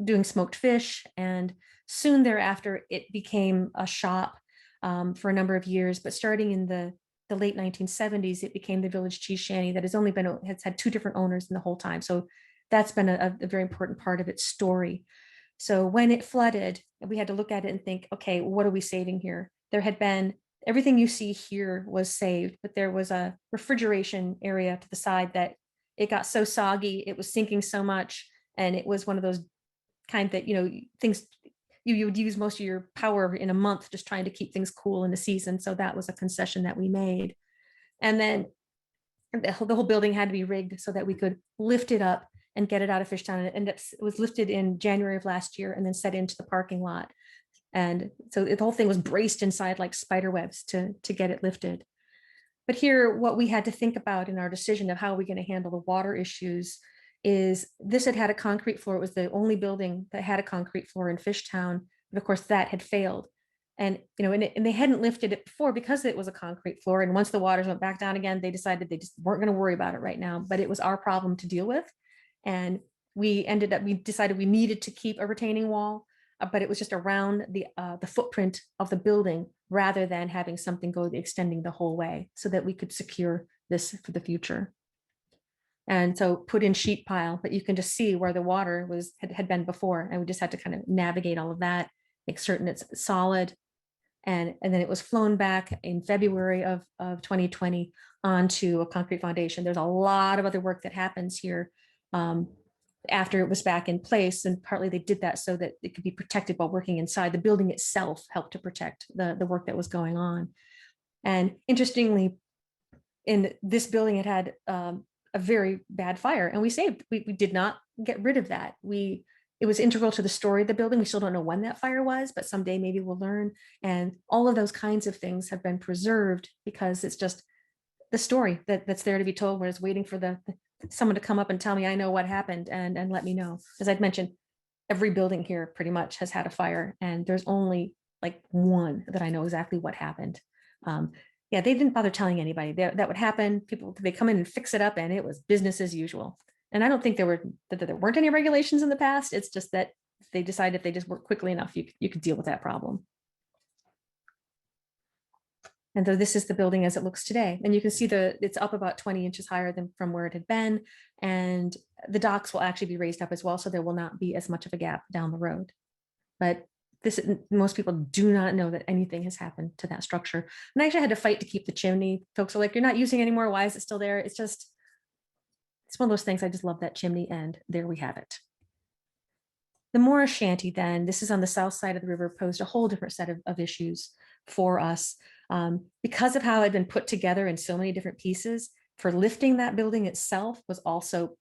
doing smoked fish, and soon thereafter it became a shop for a number of years. But starting in the late 1970s, it became the Village Cheese Shanty that has had two different owners in the whole time. So that's been a very important part of its story. So when it flooded, we had to look at it and think, okay, what are we saving here? There had been everything you see here was saved, but there was a refrigeration area to the side that it got so soggy, it was sinking so much, and it was one of those kind that things you would use most of your power in a month just trying to keep things cool in the season. So that was a concession that we made. And then the whole building had to be rigged so that we could lift it up and get it out of Fishtown. And it was lifted in January of last year and then set into the parking lot. And so the whole thing was braced inside like spider webs to get it lifted. But here, what we had to think about in our decision of how are we going to handle the water issues is this had a concrete floor. It was the only building that had a concrete floor in Fishtown. But of course, that had failed. And, and they hadn't lifted it before because it was a concrete floor. And once the waters went back down again, they decided they just weren't going to worry about it right now. But it was our problem to deal with. And we decided we needed to keep a retaining wall, but it was just around the footprint of the building rather than having something go extending the whole way so that we could secure this for the future. And so put in sheet pile, but you can just see where the water had been before. And we just had to kind of navigate all of that, make certain it's solid. And then it was flown back in February of 2020 onto a concrete foundation. There's a lot of other work that happens here after it was back in place. And partly they did that so that it could be protected while working inside. The building itself helped to protect the work that was going on. And interestingly, in this building, it had a very bad fire, and we did not get rid of that. It was integral to the story of the building. We still don't know when that fire was, but someday maybe we'll learn. And all of those kinds of things have been preserved because it's just the story that's there to be told. We're just waiting for someone to come up and tell me I know what happened and let me know. As I'd mentioned, every building here pretty much has had a fire, and there's only like one that I know exactly what happened. Yeah, they didn't bother telling anybody that would happen. They come in and fix it up, and it was business as usual. And I don't think there weren't any regulations in the past. It's just that they decided if they just worked quickly enough, you could deal with that problem. And so this is the building as it looks today. And you can see it's up about 20 inches higher than from where it had been. And the docks will actually be raised up as well, so there will not be as much of a gap down the road. But most people do not know that anything has happened to that structure. And I actually had to fight to keep the chimney. Folks are like, you're not using it anymore. Why is it still there? It's one of those things. I just love that chimney, and there we have it. The Morris Shanty, then, this is on the south side of the river, posed a whole different set of issues for us. Because of how it had been put together in so many different pieces, for lifting that building itself was also,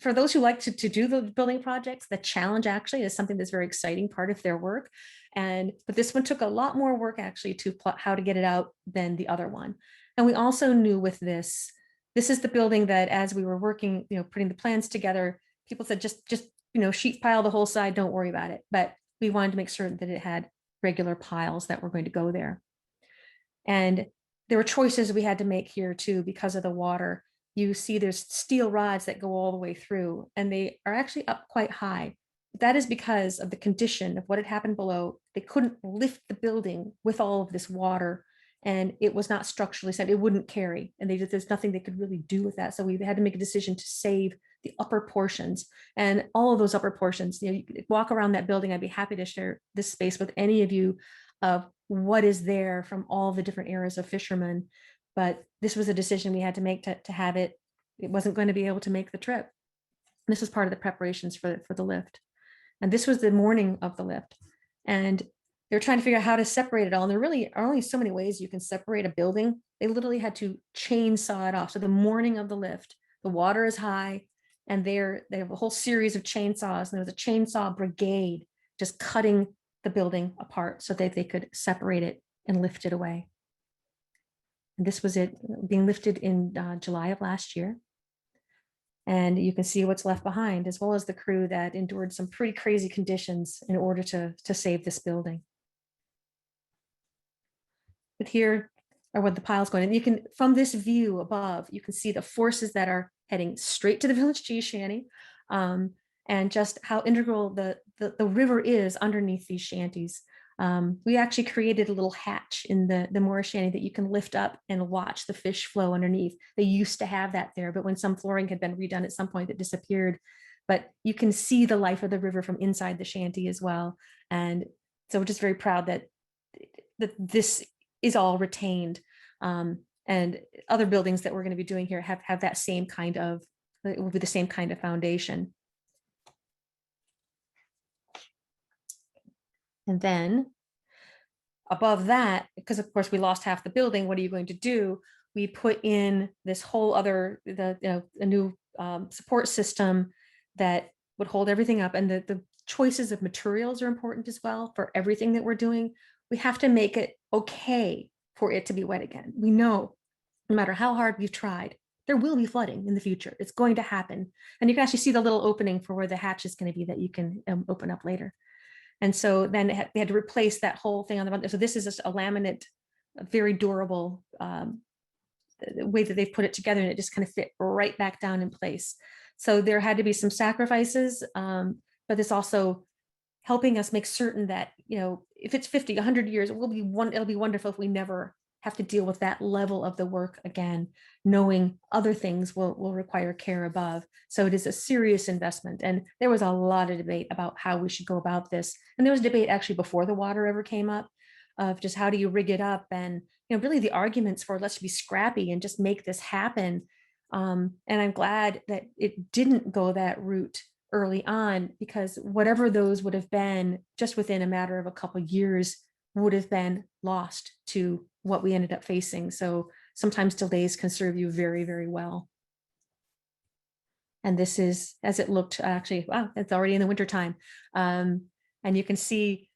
for those who like to do the building projects, the challenge actually is something that's very exciting part of their work. But this one took a lot more work actually to plot how to get it out than the other one. And we also knew with this is the building that as we were working, putting the plans together, people said, just sheet pile the whole side, don't worry about it. But we wanted to make certain that it had regular piles that were going to go there. And there were choices we had to make here too, because of the water. You see there's steel rods that go all the way through, and they are actually up quite high. That is because of the condition of what had happened below. They couldn't lift the building with all of this water, and it was not structurally sound. It wouldn't carry, and there's nothing they could really do with that. So we had to make a decision to save the upper portions, and all of those upper portions. You could walk around that building. I'd be happy to share this space with any of you of what is there from all the different eras of fishermen. But this was a decision we had to make to have it. It wasn't going to be able to make the trip. This was part of the preparations for the lift. And this was the morning of the lift. And they were trying to figure out how to separate it all. And there really are only so many ways you can separate a building. They literally had to chainsaw it off. So the morning of the lift, the water is high, and they have a whole series of chainsaws. And there was a chainsaw brigade just cutting the building apart so that they could separate it and lift it away. And this was it being lifted in July of last year. And you can see what's left behind, as well as the crew that endured some pretty crazy conditions in order to save this building. But here are what the piles going. And you can, from this view above, you can see the forces that are heading straight to the village cheese shanty, and just how integral the river is underneath these shanties. We actually created a little hatch in the Moorish shanty that you can lift up and watch the fish flow underneath. They used to have that there, but when some flooring had been redone at some point, it disappeared. But you can see the life of the river from inside the shanty as well. And so we're just very proud that this is all retained. And other buildings that we're going to be doing here have that same kind of, it will be the same kind of foundation. And then above that, because of course we lost half the building, what are you going to do? We put in this whole other, a new support system that would hold everything up. And the choices of materials are important as well for everything that we're doing. We have to make it okay for it to be wet again. We know no matter how hard we've tried, there will be flooding in the future. It's going to happen. And you can actually see the little opening for where the hatch is going to be that you can open up later. And so then they had to replace that whole thing on the bottom. So this is just a laminate, a very durable way that they've put it together, and it just kind of fit right back down in place. So there had to be some sacrifices, but this also helping us make certain that, if it's 50, 100 years, it'll be wonderful if we never have to deal with that level of the work again, knowing other things will require care above. So it is a serious investment. And there was a lot of debate about how we should go about this. And there was debate actually before the water ever came up of just how do you rig it up, and really the arguments for let's be scrappy and just make this happen. And I'm glad that it didn't go that route early on, because whatever those would have been just within a matter of a couple of years would have been lost to what we ended up facing. So sometimes delays can serve you very, very well. And this is as it looked actually, wow, it's already in the wintertime. And you can see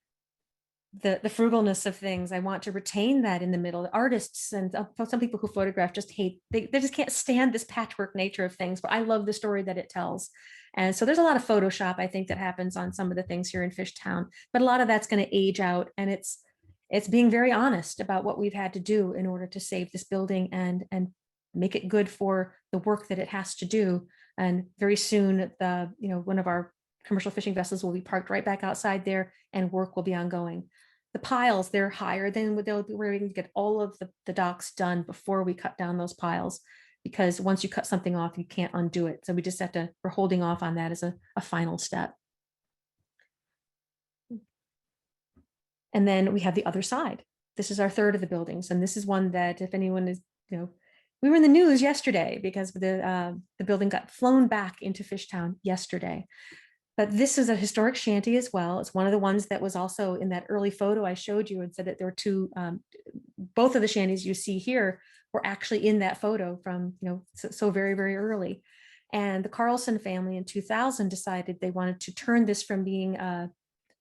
the frugalness of things. I want to retain that in the middle. The artists and some people who photograph just hate, they just can't stand this patchwork nature of things, but I love the story that it tells. And so there's a lot of Photoshop, I think, that happens on some of the things here in Fishtown, but a lot of that's going to age out, and it's being very honest about what we've had to do in order to save this building and make it good for the work that it has to do. And very soon, one of our commercial fishing vessels will be parked right back outside there, and work will be ongoing. The piles, they're higher than we're going to get all of the docks done before we cut down those piles, because once you cut something off, you can't undo it. So we just we're holding off on that as a final step. And then we have the other side. This is our third of the buildings. And this is one that if anyone is, we were in the news yesterday because the building got flown back into Fishtown yesterday. But this is a historic shanty as well. It's one of the ones that was also in that early photo I showed you and said that there were two, both of the shanties you see here were actually in that photo from, so very, very early. And the Carlson family in 2000 decided they wanted to turn this from being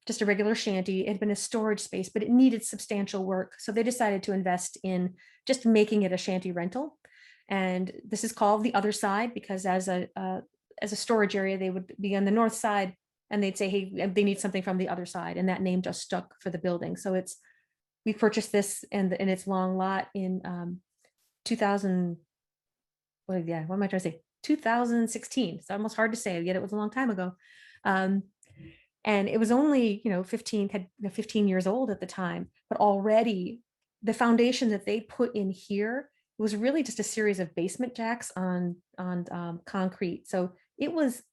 just a regular shanty. It had been a storage space, but it needed substantial work. So they decided to invest in just making it a shanty rental. And this is called the other side because as a storage area, they would be on the north side and they'd say, hey, they need something from the other side. And that name just stuck for the building. So we purchased this and its long lot in 2000. Well, yeah, what am I trying to say? 2016. It's almost hard to say, yet it was a long time ago. And it was only, 15 years old at the time, but already the foundation that they put in here was really just a series of basement jacks on concrete. So it was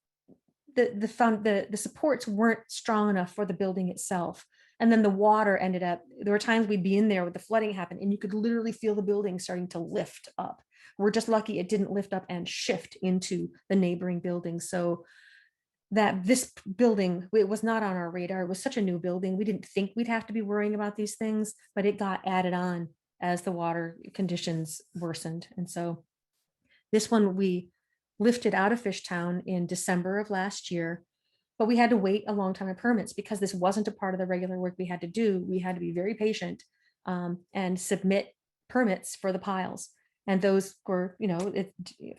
the supports weren't strong enough for the building itself. And then the water ended up, there were times we'd be in there with the flooding happened and you could literally feel the building starting to lift up. We're just lucky it didn't lift up and shift into the neighboring buildings. So that this building, it was not on our radar. It was such a new building. We didn't think we'd have to be worrying about these things, but it got added on as the water conditions worsened. And so this one we lifted out of Fishtown in December of last year, but we had to wait a long time on permits because this wasn't a part of the regular work we had to do. We had to be very patient and submit permits for the piles. And those were, of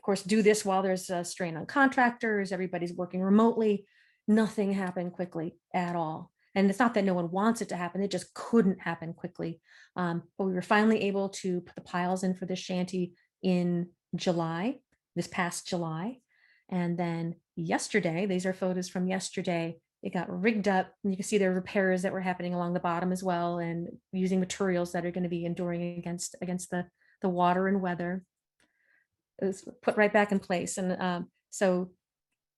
course, do this while there's a strain on contractors, everybody's working remotely. Nothing happened quickly at all. And it's not that no one wants it to happen, it just couldn't happen quickly. But we were finally able to put the piles in for this shanty in July, this past July. And then yesterday, these are photos from yesterday, it got rigged up. And you can see there are repairs that were happening along the bottom as well, and using materials that are going to be enduring against the water and weather. It was put right back in place. And so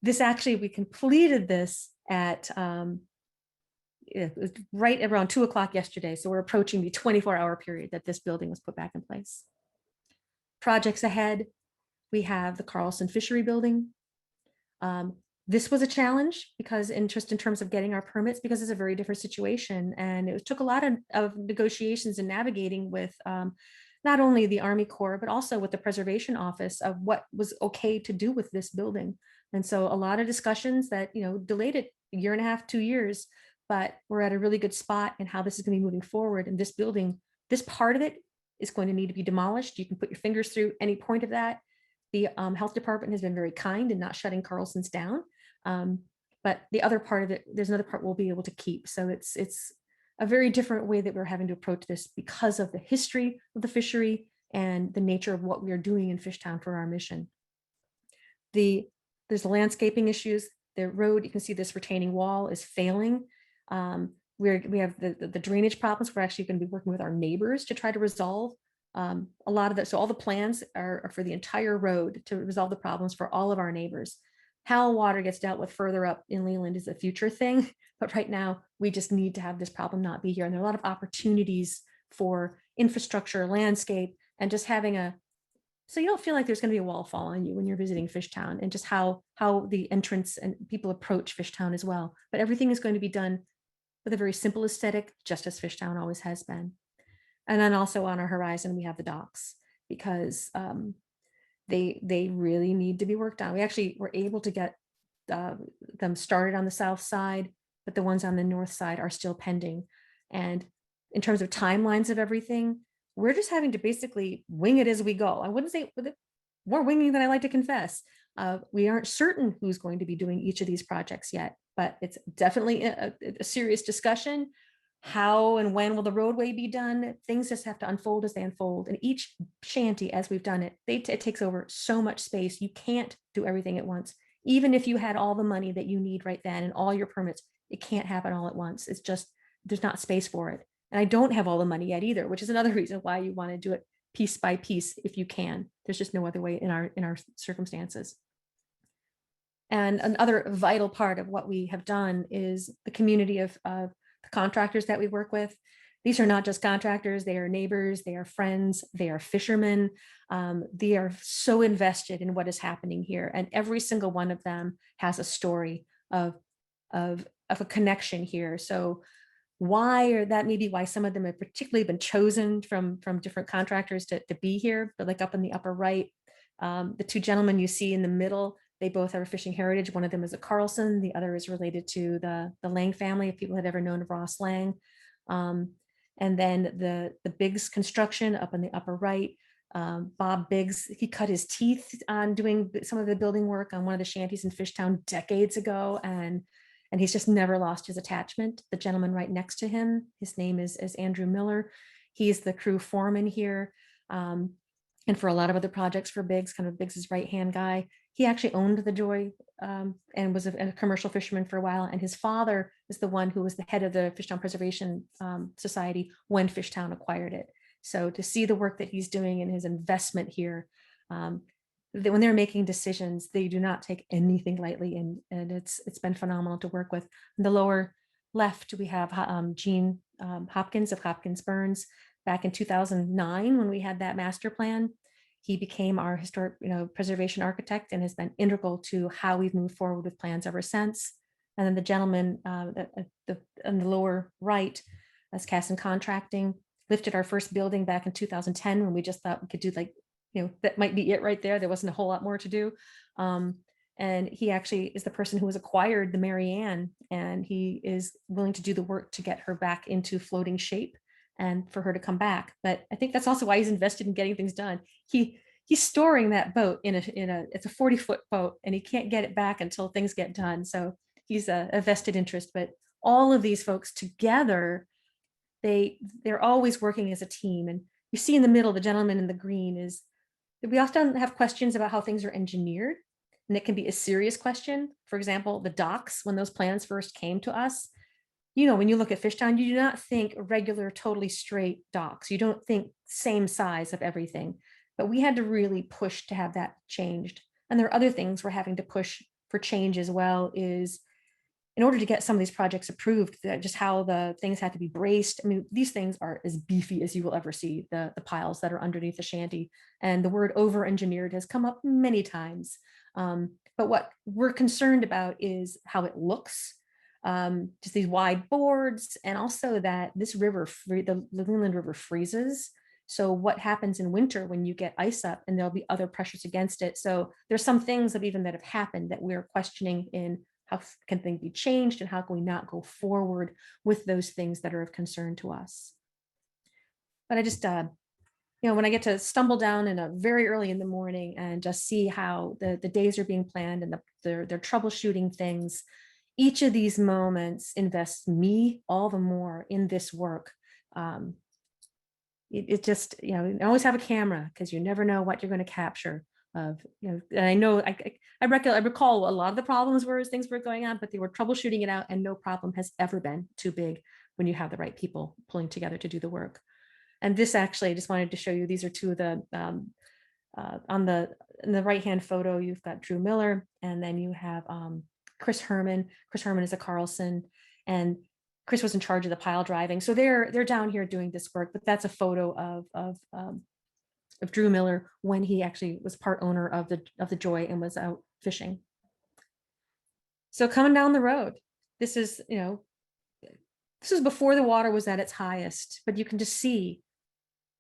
this actually, we completed this at it was right around 2:00 yesterday. So we're approaching the 24-hour period that this building was put back in place. Projects ahead, we have the Carlson Fishery building. This was a challenge because in terms of getting our permits, because it's a very different situation. And it took a lot of negotiations and navigating with not only the Army Corps, but also with the Preservation Office of what was okay to do with this building. And so a lot of discussions that, delayed it a year and a half, 2 years, but we're at a really good spot in how this is going to be moving forward. And this building, this part of it is going to need to be demolished. You can put your fingers through any point of that. The health department has been very kind in not shutting Carlson's down. But the other part of it, there's another part we'll be able to keep. So it's a very different way that we're having to approach this because of the history of the fishery and the nature of what we are doing in Fishtown for our mission. There's the landscaping issues. The road, you can see this retaining wall is failing. We have the drainage problems. We're actually going to be working with our neighbors to try to resolve a lot of that. So all the plans are for the entire road to resolve the problems for all of our neighbors. How water gets dealt with further up in Leland is a future thing, but right now we just need to have this problem not be here. And there are a lot of opportunities for infrastructure, landscape, and just having so you don't feel like there's going to be a wall fall on you when you're visiting Fishtown, and just how the entrance and people approach Fishtown as well. But everything is going to be done with a very simple aesthetic, just as Fishtown always has been. And then also on our horizon, we have the docks, because they really need to be worked on. We actually were able to get them started on the south side, but the ones on the north side are still pending. And in terms of timelines of everything, we're just having to basically wing it as we go. I wouldn't say more winging than I like to confess. We aren't certain who's going to be doing each of these projects yet, but it's definitely a serious discussion. How and when will the roadway be done? Things just have to unfold as they unfold. And each shanty, as we've done it, it takes over so much space. You can't do everything at once. Even if you had all the money that you need right then and all your permits, it can't happen all at once. It's just, there's not space for it. And I don't have all the money yet either, which is another reason why you want to do it piece by piece if you can. There's just no other way in our circumstances. And another vital part of what we have done is the community of the contractors that we work with. These are not just contractors, they are neighbors, they are friends, they are fishermen. They are so invested in what is happening here. And every single one of them has a story of of a connection here. So why, or that may be why some of them have particularly been chosen from different contractors to be here, but like up in the upper right, the two gentlemen you see in the middle, they both have a fishing heritage. One of them is a Carlson, the other is related to the Lang family, if people had ever known of Ross Lang. And then the Biggs construction up in the upper right, Bob Biggs, he cut his teeth on doing some of the building work on one of the shanties in Fishtown decades ago, and he's just never lost his attachment. The gentleman right next to him, his name is Andrew Miller. He's the crew foreman here. And for a lot of other projects for Biggs, kind of Biggs's right-hand guy. He actually owned the Joy and was a commercial fisherman for a while. And his father is the one who was the head of the Fishtown Preservation Society when Fishtown acquired it. So to see the work that he's doing and his investment here, when they're making decisions, they do not take anything lightly, and it's been phenomenal to work with. In the lower left, we have Gene Hopkins of Hopkins Burns. Back in 2009, when we had that master plan, he became our historic preservation architect and has been integral to how we've moved forward with plans ever since. And then the gentleman on the lower right, as Carlson Contracting, lifted our first building back in 2010 when we just thought we could do that might be it right there. There wasn't a whole lot more to do. And he actually is the person who has acquired the Mary Ann, and he is willing to do the work to get her back into floating shape and for her to come back. But I think that's also why he's invested in getting things done. He's storing that boat in it's a 40-foot boat, and he can't get it back until things get done. So he's a vested interest. But all of these folks together, they're always working as a team. And you see in the middle, the gentleman in the green is, we often have questions about how things are engineered, and it can be a serious question. For example, the docks, when those plans first came to us, when you look at Fishtown, you do not think regular, totally straight docks. You don't think same size of everything, but we had to really push to have that changed. And there are other things we're having to push for change as well, is in order to get some of these projects approved, just how the things had to be braced. I mean, these things are as beefy as you will ever see, the piles that are underneath the shanty. And the word over-engineered has come up many times. But what we're concerned about is how it looks. Just these wide boards, and also that this river, the Leland River, freezes. So what happens in winter when you get ice up, and there'll be other pressures against it. So there's some things that have happened that we're questioning in how can things be changed, and how can we not go forward with those things that are of concern to us. But I just, when I get to stumble down very early in the morning and just see how the days are being planned and they're troubleshooting things, each of these moments invests me all the more in this work. It just, you always have a camera because you never know what you're going to capture. And I know I recall a lot of the problems were as things were going on, but they were troubleshooting it out, and no problem has ever been too big when you have the right people pulling together to do the work. And this actually, I just wanted to show you, these are two of the, in the right-hand photo, you've got Drew Miller, and then you have Chris Herman. Chris Herman is a Carlson, and Chris was in charge of the pile driving. So they're down here doing this work, but that's a photo of Drew Miller when he actually was part owner of the Joy and was out fishing. So coming down the road, this is before the water was at its highest, but you can just see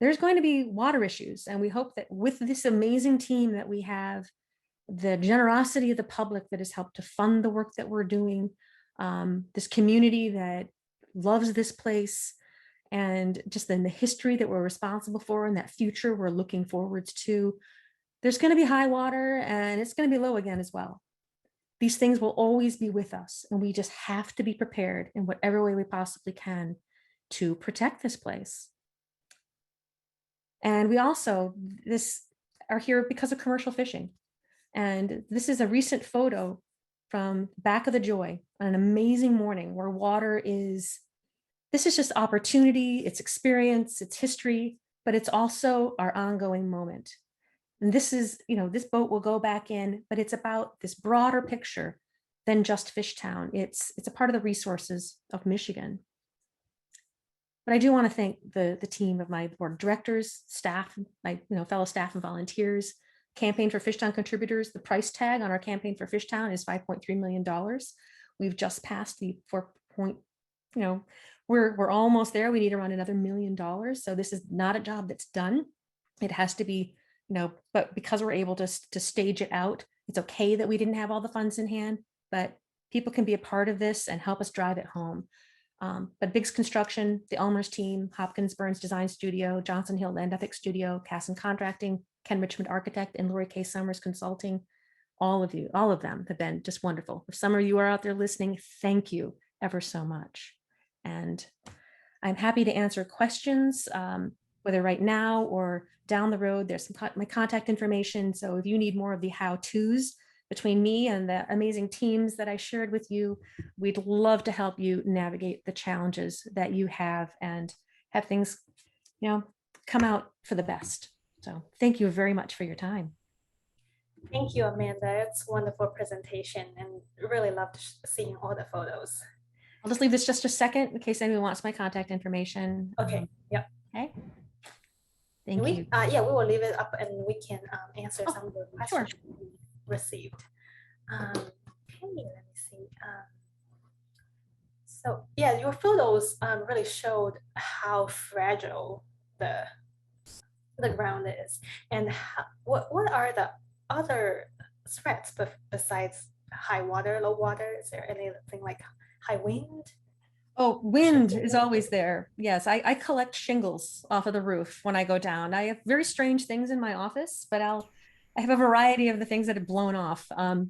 there's going to be water issues. And we hope that with this amazing team that we have, the generosity of the public that has helped to fund the work that we're doing, this community that loves this place, and just then the history that we're responsible for and that future we're looking forwards to, there's going to be high water, and it's going to be low again as well. These things will always be with us, and we just have to be prepared in whatever way we possibly can to protect this place. And we also are here because of commercial fishing. And this is a recent photo from back of the Joy on an amazing morning where water is, this is just opportunity, it's experience, it's history, but it's also our ongoing moment. And this is, this boat will go back in, but it's about this broader picture than just Fishtown. It's a part of the resources of Michigan. But I do want to thank the team of my board of directors, staff, my fellow staff and volunteers, Campaign for Fishtown contributors. The price tag on our Campaign for Fishtown is $5.3 million. We've just passed the 4 point, you know, we're almost there. We need around another $1 million. So this is not a job that's done. It has to be, but because we're able to stage it out, it's okay that we didn't have all the funds in hand, but people can be a part of this and help us drive it home. But Biggs Construction, the Elmer's team, Hopkins Burns Design Studio, Johnson Hill Land Ethics Studio, Casson Contracting, Ken Richmond Architect, and Lori K. Summers Consulting, all of them have been just wonderful. If some of you are out there listening, thank you ever so much. And I'm happy to answer questions, whether right now or down the road. There's my contact information. So if you need more of the how-tos between me and the amazing teams that I shared with you, we'd love to help you navigate the challenges that you have and have things, come out for the best. So thank you very much for your time. Thank you, Amanda. It's a wonderful presentation and really loved seeing all the photos. I'll just leave this just a second in case anyone wants my contact information. Okay. Yep. Okay. Thank you. Yeah, we will leave it up and we can answer some of the questions sure. we received. Okay, let me see. So yeah, your photos really showed how fragile the ground is, and what are the other threats besides high water, low water? Is there anything like high wind? Oh, wind is always there. Yes, I collect shingles off of the roof when I go down. I have very strange things in my office, but I have a variety of the things that have blown off.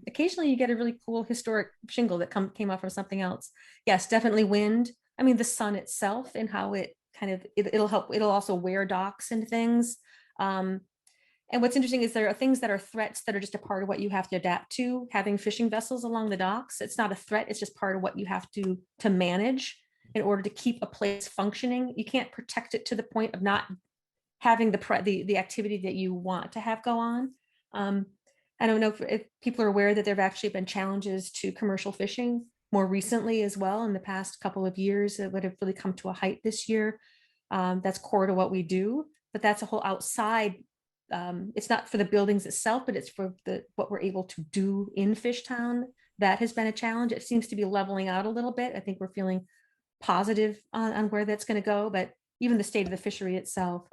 Occasionally you get a really cool historic shingle that came off from something else. Yes, definitely wind. I mean, the sun itself and how it kind of, it'll help. It'll also wear docks and things. And what's interesting is there are things that are threats that are just a part of what you have to adapt to. Having fishing vessels along the docks, it's not a threat. It's just part of what you have to manage in order to keep a place functioning. You can't protect it to the point of not having the activity that you want to have go on. I don't know if people are aware that there have actually been challenges to commercial fishing more recently as well. In the past couple of years, it would have really come to a height this year. That's core to what we do, but that's a whole outside. It's not for the buildings itself, but it's for what we're able to do in Fishtown. That has been a challenge. It seems to be leveling out a little bit. I think we're feeling positive on where that's going to go, but even the state of the fishery itself,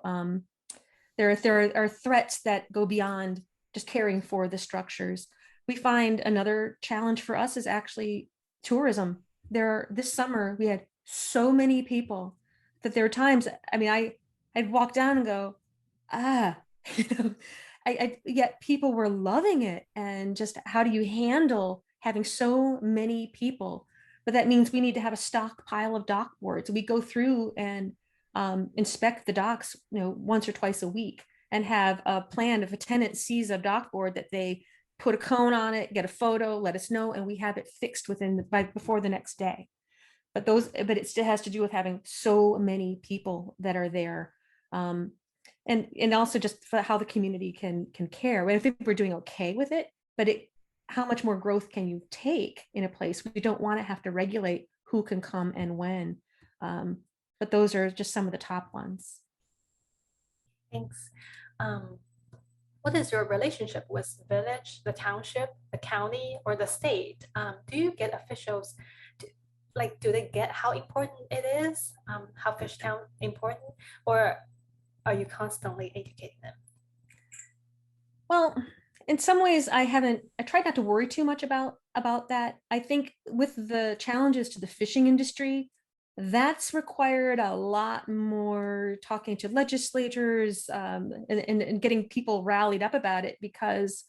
there are threats that go beyond just caring for the structures. We find another challenge for us is actually tourism. This summer we had so many people that there are times, I mean, I'd walk down and go, yet people were loving it. And just how do you handle having so many people? But that means we need to have a stockpile of dock boards. We go through and inspect the docks, once or twice a week, and have a plan. If a tenant sees a dock board, that they put a cone on it, get a photo, let us know, and we have it fixed before the next day. But it still has to do with having so many people that are there. And also just for how the community can care. I think we're doing okay with it, but how much more growth can you take in a place? We don't want to have to regulate who can come and when. But those are just some of the top ones. Thanks. What is your relationship with the village, the township, the county, or the state? Do you get officials? Do they get how important it is? How Fishtown important, or are you constantly educating them? Well, in some ways, I tried not to worry too much about that. I think with the challenges to the fishing industry, that's required a lot more talking to legislators and getting people rallied up about it, because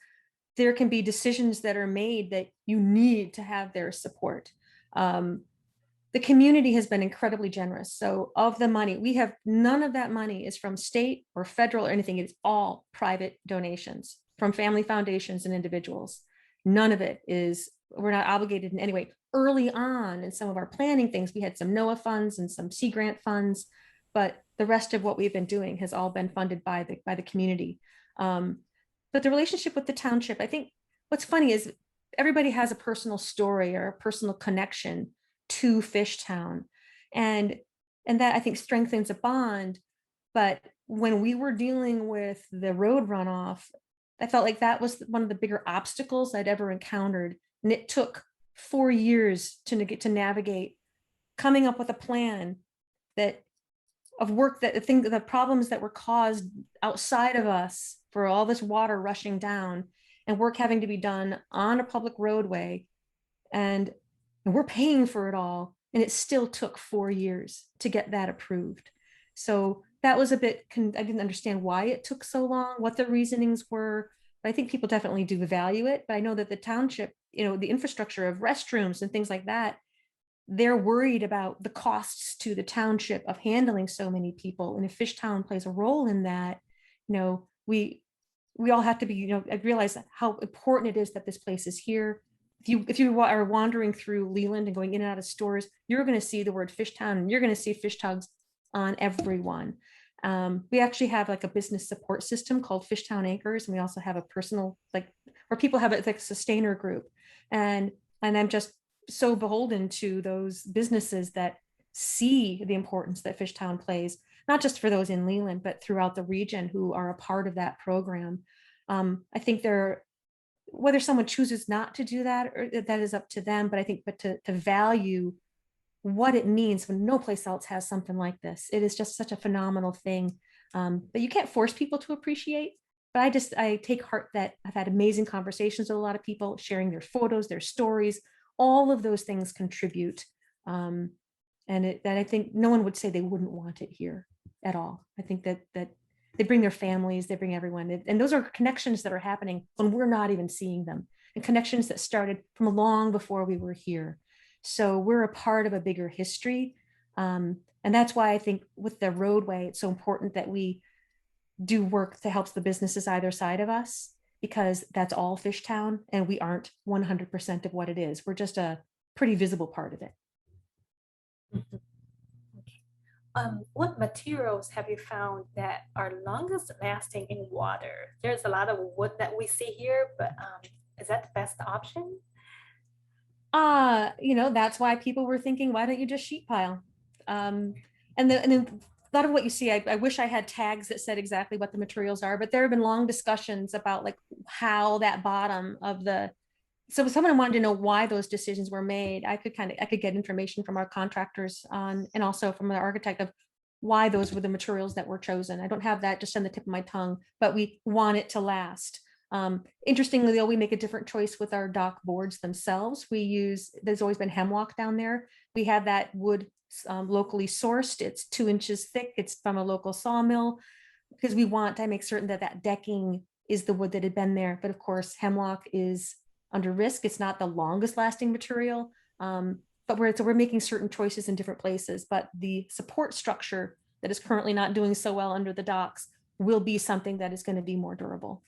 there can be decisions that are made that you need to have their support. The community has been incredibly generous. So of the money, we have none of that money is from state or federal or anything. It's all private donations from family foundations and individuals. None of it is, we're not obligated in any way. Early on in some of our planning things, we had some NOAA funds and some Sea Grant funds, but the rest of what we've been doing has all been funded by the community. But the relationship with the township, I think what's funny is everybody has a personal story or a personal connection to Fishtown, and that I think strengthens a bond. But when we were dealing with the road runoff, I felt like that was one of the bigger obstacles I'd ever encountered, and it took 4 years to navigate, coming up with a plan that of work that the problems that were caused outside of us for all this water rushing down and work having to be done on a public roadway. And we're paying for it all. And it still took 4 years to get that approved. So that was a bit, I didn't understand why it took so long, what the reasonings were. But I think people definitely do value it. But I know that the township, the infrastructure of restrooms and things like that, they're worried about the costs to the township of handling so many people. And if Fishtown plays a role in that, we all have to be, I realize how important it is that this place is here. If you are wandering through Leland and going in and out of stores, you're going to see the word Fishtown, and you're going to see fish tugs on everyone. We actually have like a business support system called Fishtown Anchors, and we also have a personal, like, where people have a sustainer group, and I'm just so beholden to those businesses that see the importance that Fishtown plays, not just for those in Leland, but throughout the region who are a part of that program. I think whether someone chooses not to do that, or that is up to them, but I think to value what it means when no place else has something like this. It is just such a phenomenal thing that you can't force people to appreciate. But I take heart that I've had amazing conversations with a lot of people, sharing their photos, their stories. All of those things contribute. And that I think no one would say they wouldn't want it here at all. I think that they bring their families, they bring everyone. And those are connections that are happening when we're not even seeing them, and connections that started from long before we were here. So we're a part of a bigger history. And that's why I think with the roadway, it's so important that we do work that helps the businesses either side of us, because that's all Fishtown, and we aren't 100% of what it is. We're just a pretty visible part of it. Mhm. Okay. What materials have you found that are longest lasting in water? There's a lot of wood that we see here, but is that the best option? That's why people were thinking, why don't you just sheet pile? And then a lot of what you see, I wish I had tags that said exactly what the materials are, but there have been long discussions about like how that bottom of so if someone wanted to know why those decisions were made, I could get information from our contractors on, and also from the architect, of why those were the materials that were chosen. I don't have that just on the tip of my tongue, but we want it to last. Interestingly, though, we make a different choice with our dock boards themselves. There's always been hemlock down there. We have that wood locally sourced. It's 2 inches thick. It's from a local sawmill, because we want to make certain that that decking is the wood that had been there. But of course, hemlock is under risk. It's not the longest lasting material, but we're making certain choices in different places. But the support structure that is currently not doing so well under the docks will be something that is going to be more durable.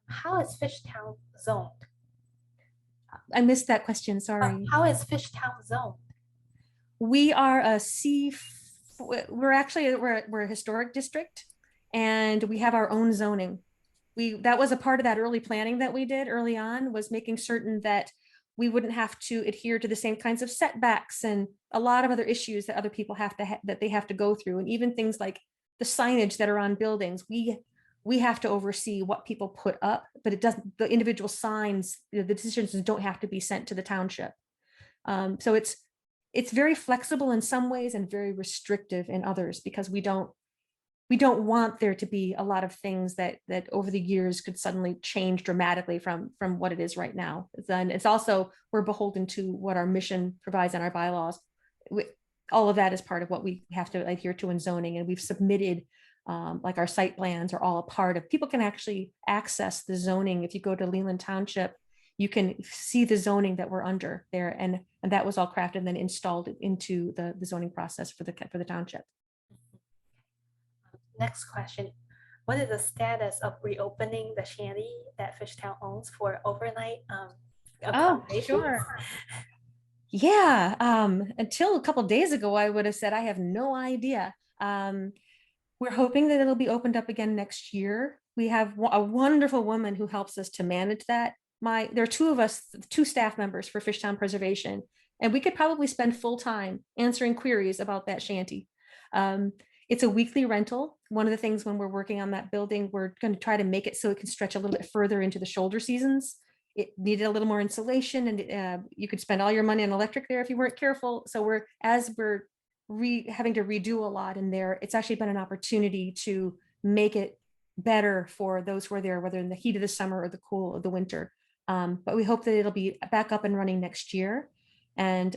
How is Fishtown zoned? I missed that question, sorry. How is Fishtown zoned? We are we're a historic district, and we have our own zoning. That was a part of that early planning that we did early on, was making certain that we wouldn't have to adhere to the same kinds of setbacks and a lot of other issues that other people that they have to go through. And even things like the signage that are on buildings, we have to oversee what people put up, but the individual signs, the decisions don't have to be sent to the township. So it's very flexible in some ways and very restrictive in others, because we don't want there to be a lot of things that over the years could suddenly change dramatically from what it is right now. Then it's also, we're beholden to what our mission provides in our bylaws. All of that is part of what we have to adhere to in zoning, and we've submitted like our site plans are all a part of. People can actually access the zoning. If you go to Leland Township, you can see the zoning that we're under there, and that was all crafted and then installed into the zoning process for the township. Next question. What is the status of reopening the shanty that Fishtown owns for overnight accommodations? Sure. Yeah, until a couple days ago, I would have said I have no idea. We're hoping that it'll be opened up again next year. We have a wonderful woman who helps us to manage that. There are 2 of us, 2 staff members for Fishtown Preservation, and we could probably spend full time answering queries about that shanty. It's a weekly rental. One of the things when we're working on that building, we're going to try to make it so it can stretch a little bit further into the shoulder seasons. it needed a little more insulation, and you could spend all your money on electric there if you weren't careful. So we're having to redo a lot in there. It's actually been an opportunity to make it better for those who are there, whether in the heat of the summer or the cool of the winter. But we hope that it'll be back up and running next year. And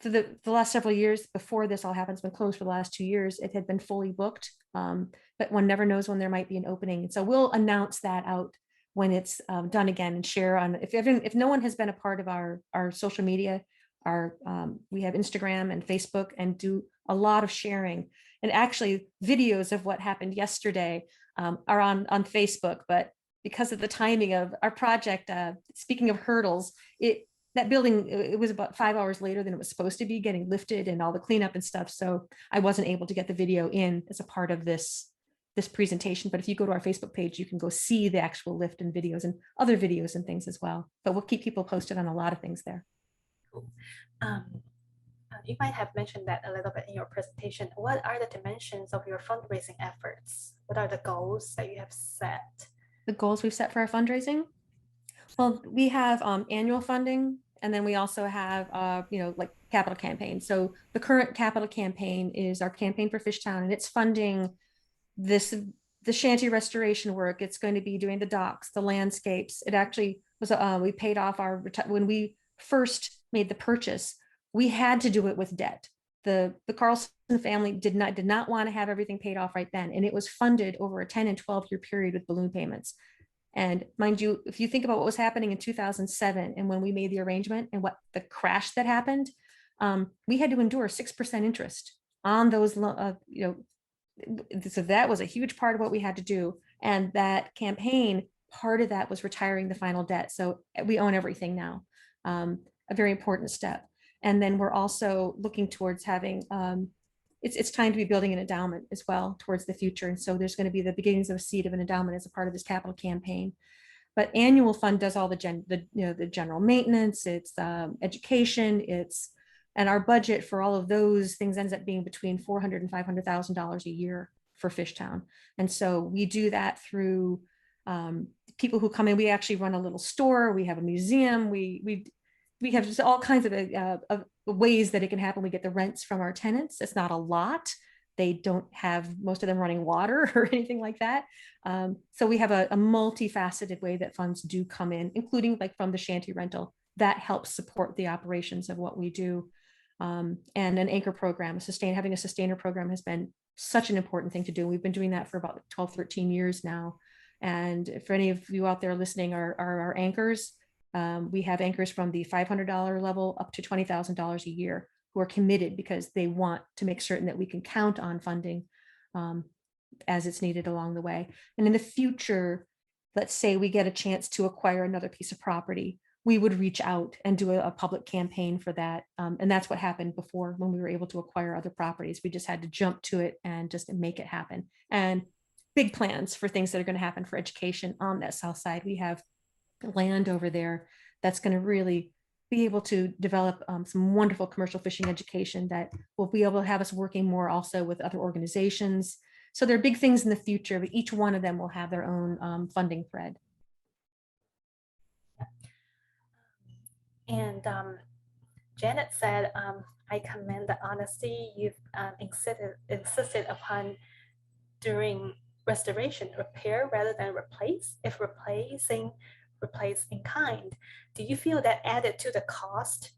for the last several years before this all happened, it's been closed for the last 2 years. It had been fully booked, but one never knows when there might be an opening. So we'll announce that out when it's done again and share on. If no one has been a part of our social media, we have Instagram and Facebook and do a lot of sharing. And actually, videos of what happened yesterday are on Facebook. But because of the timing of our project, speaking of hurdles, that building, it was about 5 hours later than it was supposed to be getting lifted and all the cleanup and stuff. So I wasn't able to get the video in as a part of this presentation. But if you go to our Facebook page, you can go see the actual lift and videos and other videos and things as well. But we'll keep people posted on a lot of things there. Cool. You might have mentioned that a little bit in your presentation. What are the dimensions of your fundraising efforts? What are the goals that you have set? The goals we've set for our fundraising? Well, we have annual funding, and then we also have, like capital campaigns. So the current capital campaign is our campaign for Fishtown, and it's funding the shanty restoration work. It's going to be doing the docks, the landscapes. It actually was, we paid off when we first made the purchase, we had to do it with debt. The Carlson family did not want to have everything paid off right then. And it was funded over a 10 and 12 year period with balloon payments. And mind you, if you think about what was happening in 2007 and when we made the arrangement and what the crash that happened, we had to endure 6% interest on those, so that was a huge part of what we had to do. And that campaign, part of that was retiring the final debt. So we own everything now, a very important step. And then we're also looking towards having, it's time to be building an endowment as well towards the future. And so there's going to be the beginnings of a seed of an endowment as a part of this capital campaign. But annual fund does all the general maintenance, it's education, and our budget for all of those things ends up being between $400,000 and $500,000 a year for Fishtown. And so we do that through people who come in. We actually run a little store. We have a museum. We have just all kinds of ways that it can happen. We get the rents from our tenants. It's not a lot. They don't have most of them running water or anything like that. So we have a multifaceted way that funds do come in, including like from the shanty rental that helps support the operations of what we do. And an anchor program, having a sustainer program has been such an important thing to do. We've been doing that for about 12, 13 years now. And for any of you out there listening are our anchors, we have anchors from the $500 level up to $20,000 a year who are committed because they want to make certain that we can count on funding as it's needed along the way. And in the future, let's say we get a chance to acquire another piece of property, we would reach out and do a public campaign for that. And that's what happened before when we were able to acquire other properties. We just had to jump to it and just make it happen. And big plans for things that are going to happen for education on that south side. We have land over there that's going to really be able to develop some wonderful commercial fishing education that will be able to have us working more also with other organizations. So there are big things in the future, but each one of them will have their own funding thread. And Janet said, I commend the honesty you've insisted upon during restoration, repair rather than replace. If replacing, replace in kind. Do you feel that added to the cost?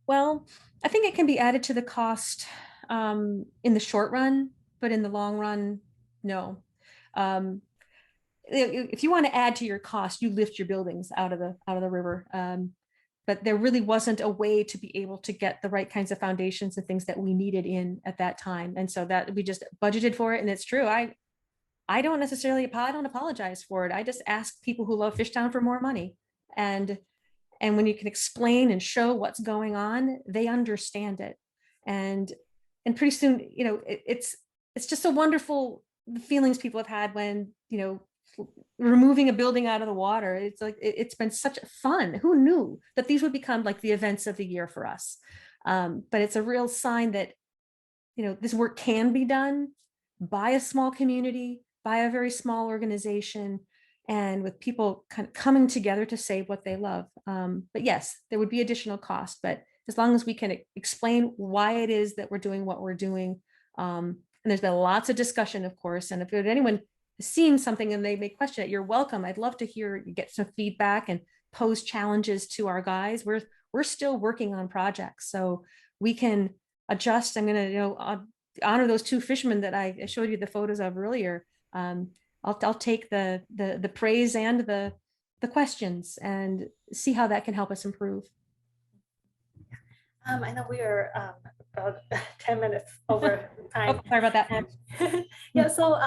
Well, I think it can be added to the cost in the short run, but in the long run, no. If you want to add to your cost, you lift your buildings out of the river. But there really wasn't a way to be able to get the right kinds of foundations and things that we needed in at that time. And so that we just budgeted for it. And it's true. I don't apologize for it. I just ask people who love Fishtown for more money. And when you can explain and show what's going on, they understand it. And pretty soon, it's just a wonderful feelings people have had when, removing a building out of the water. It's like, it's been such fun. Who knew that these would become like the events of the year for us? But it's a real sign that, this work can be done by a small community, by a very small organization. and with people kind of coming together to save what they love. But yes, there would be additional cost, but as long as we can explain why it is that we're doing what we're doing. And there's been lots of discussion, of course, and if anyone has seen something and they may question it, you're welcome. I'd love to hear, get some feedback and pose challenges to our guys. We're still working on projects, so we can adjust. I'm going to, honor those two fishermen that I showed you the photos of earlier. I'll take the praise and the questions and see how that can help us improve. I know we are about 10 minutes over time. Oh, sorry about that. And yeah, so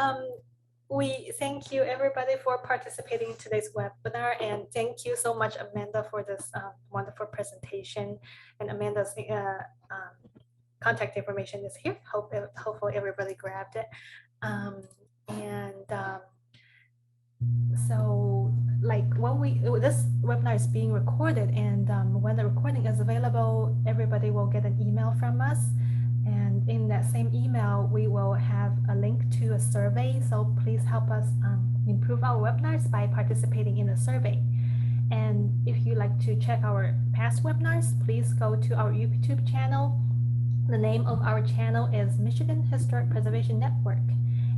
we thank you everybody for participating in today's webinar, and thank you so much, Amanda, for this wonderful presentation. And Amanda's contact information is here. Hopefully everybody grabbed it. So like this webinar is being recorded, and when the recording is available, everybody will get an email from us, and in that same email we will have a link to a survey. So please help us improve our webinars by participating in the survey. And if you like to check our past webinars, please go to our YouTube channel. The name of our channel is Michigan Historic Preservation Network.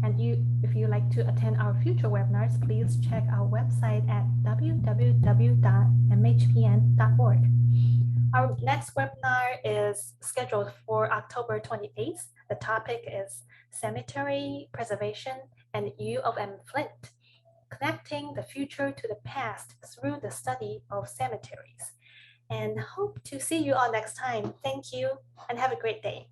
And if you like to attend our future webinars, please check our website at www.mhpn.org. Our next webinar is scheduled for October 28th. The topic is Cemetery Preservation and U of M Flint, connecting the future to the past through the study of cemeteries. And hope to see you all next time. Thank you and have a great day.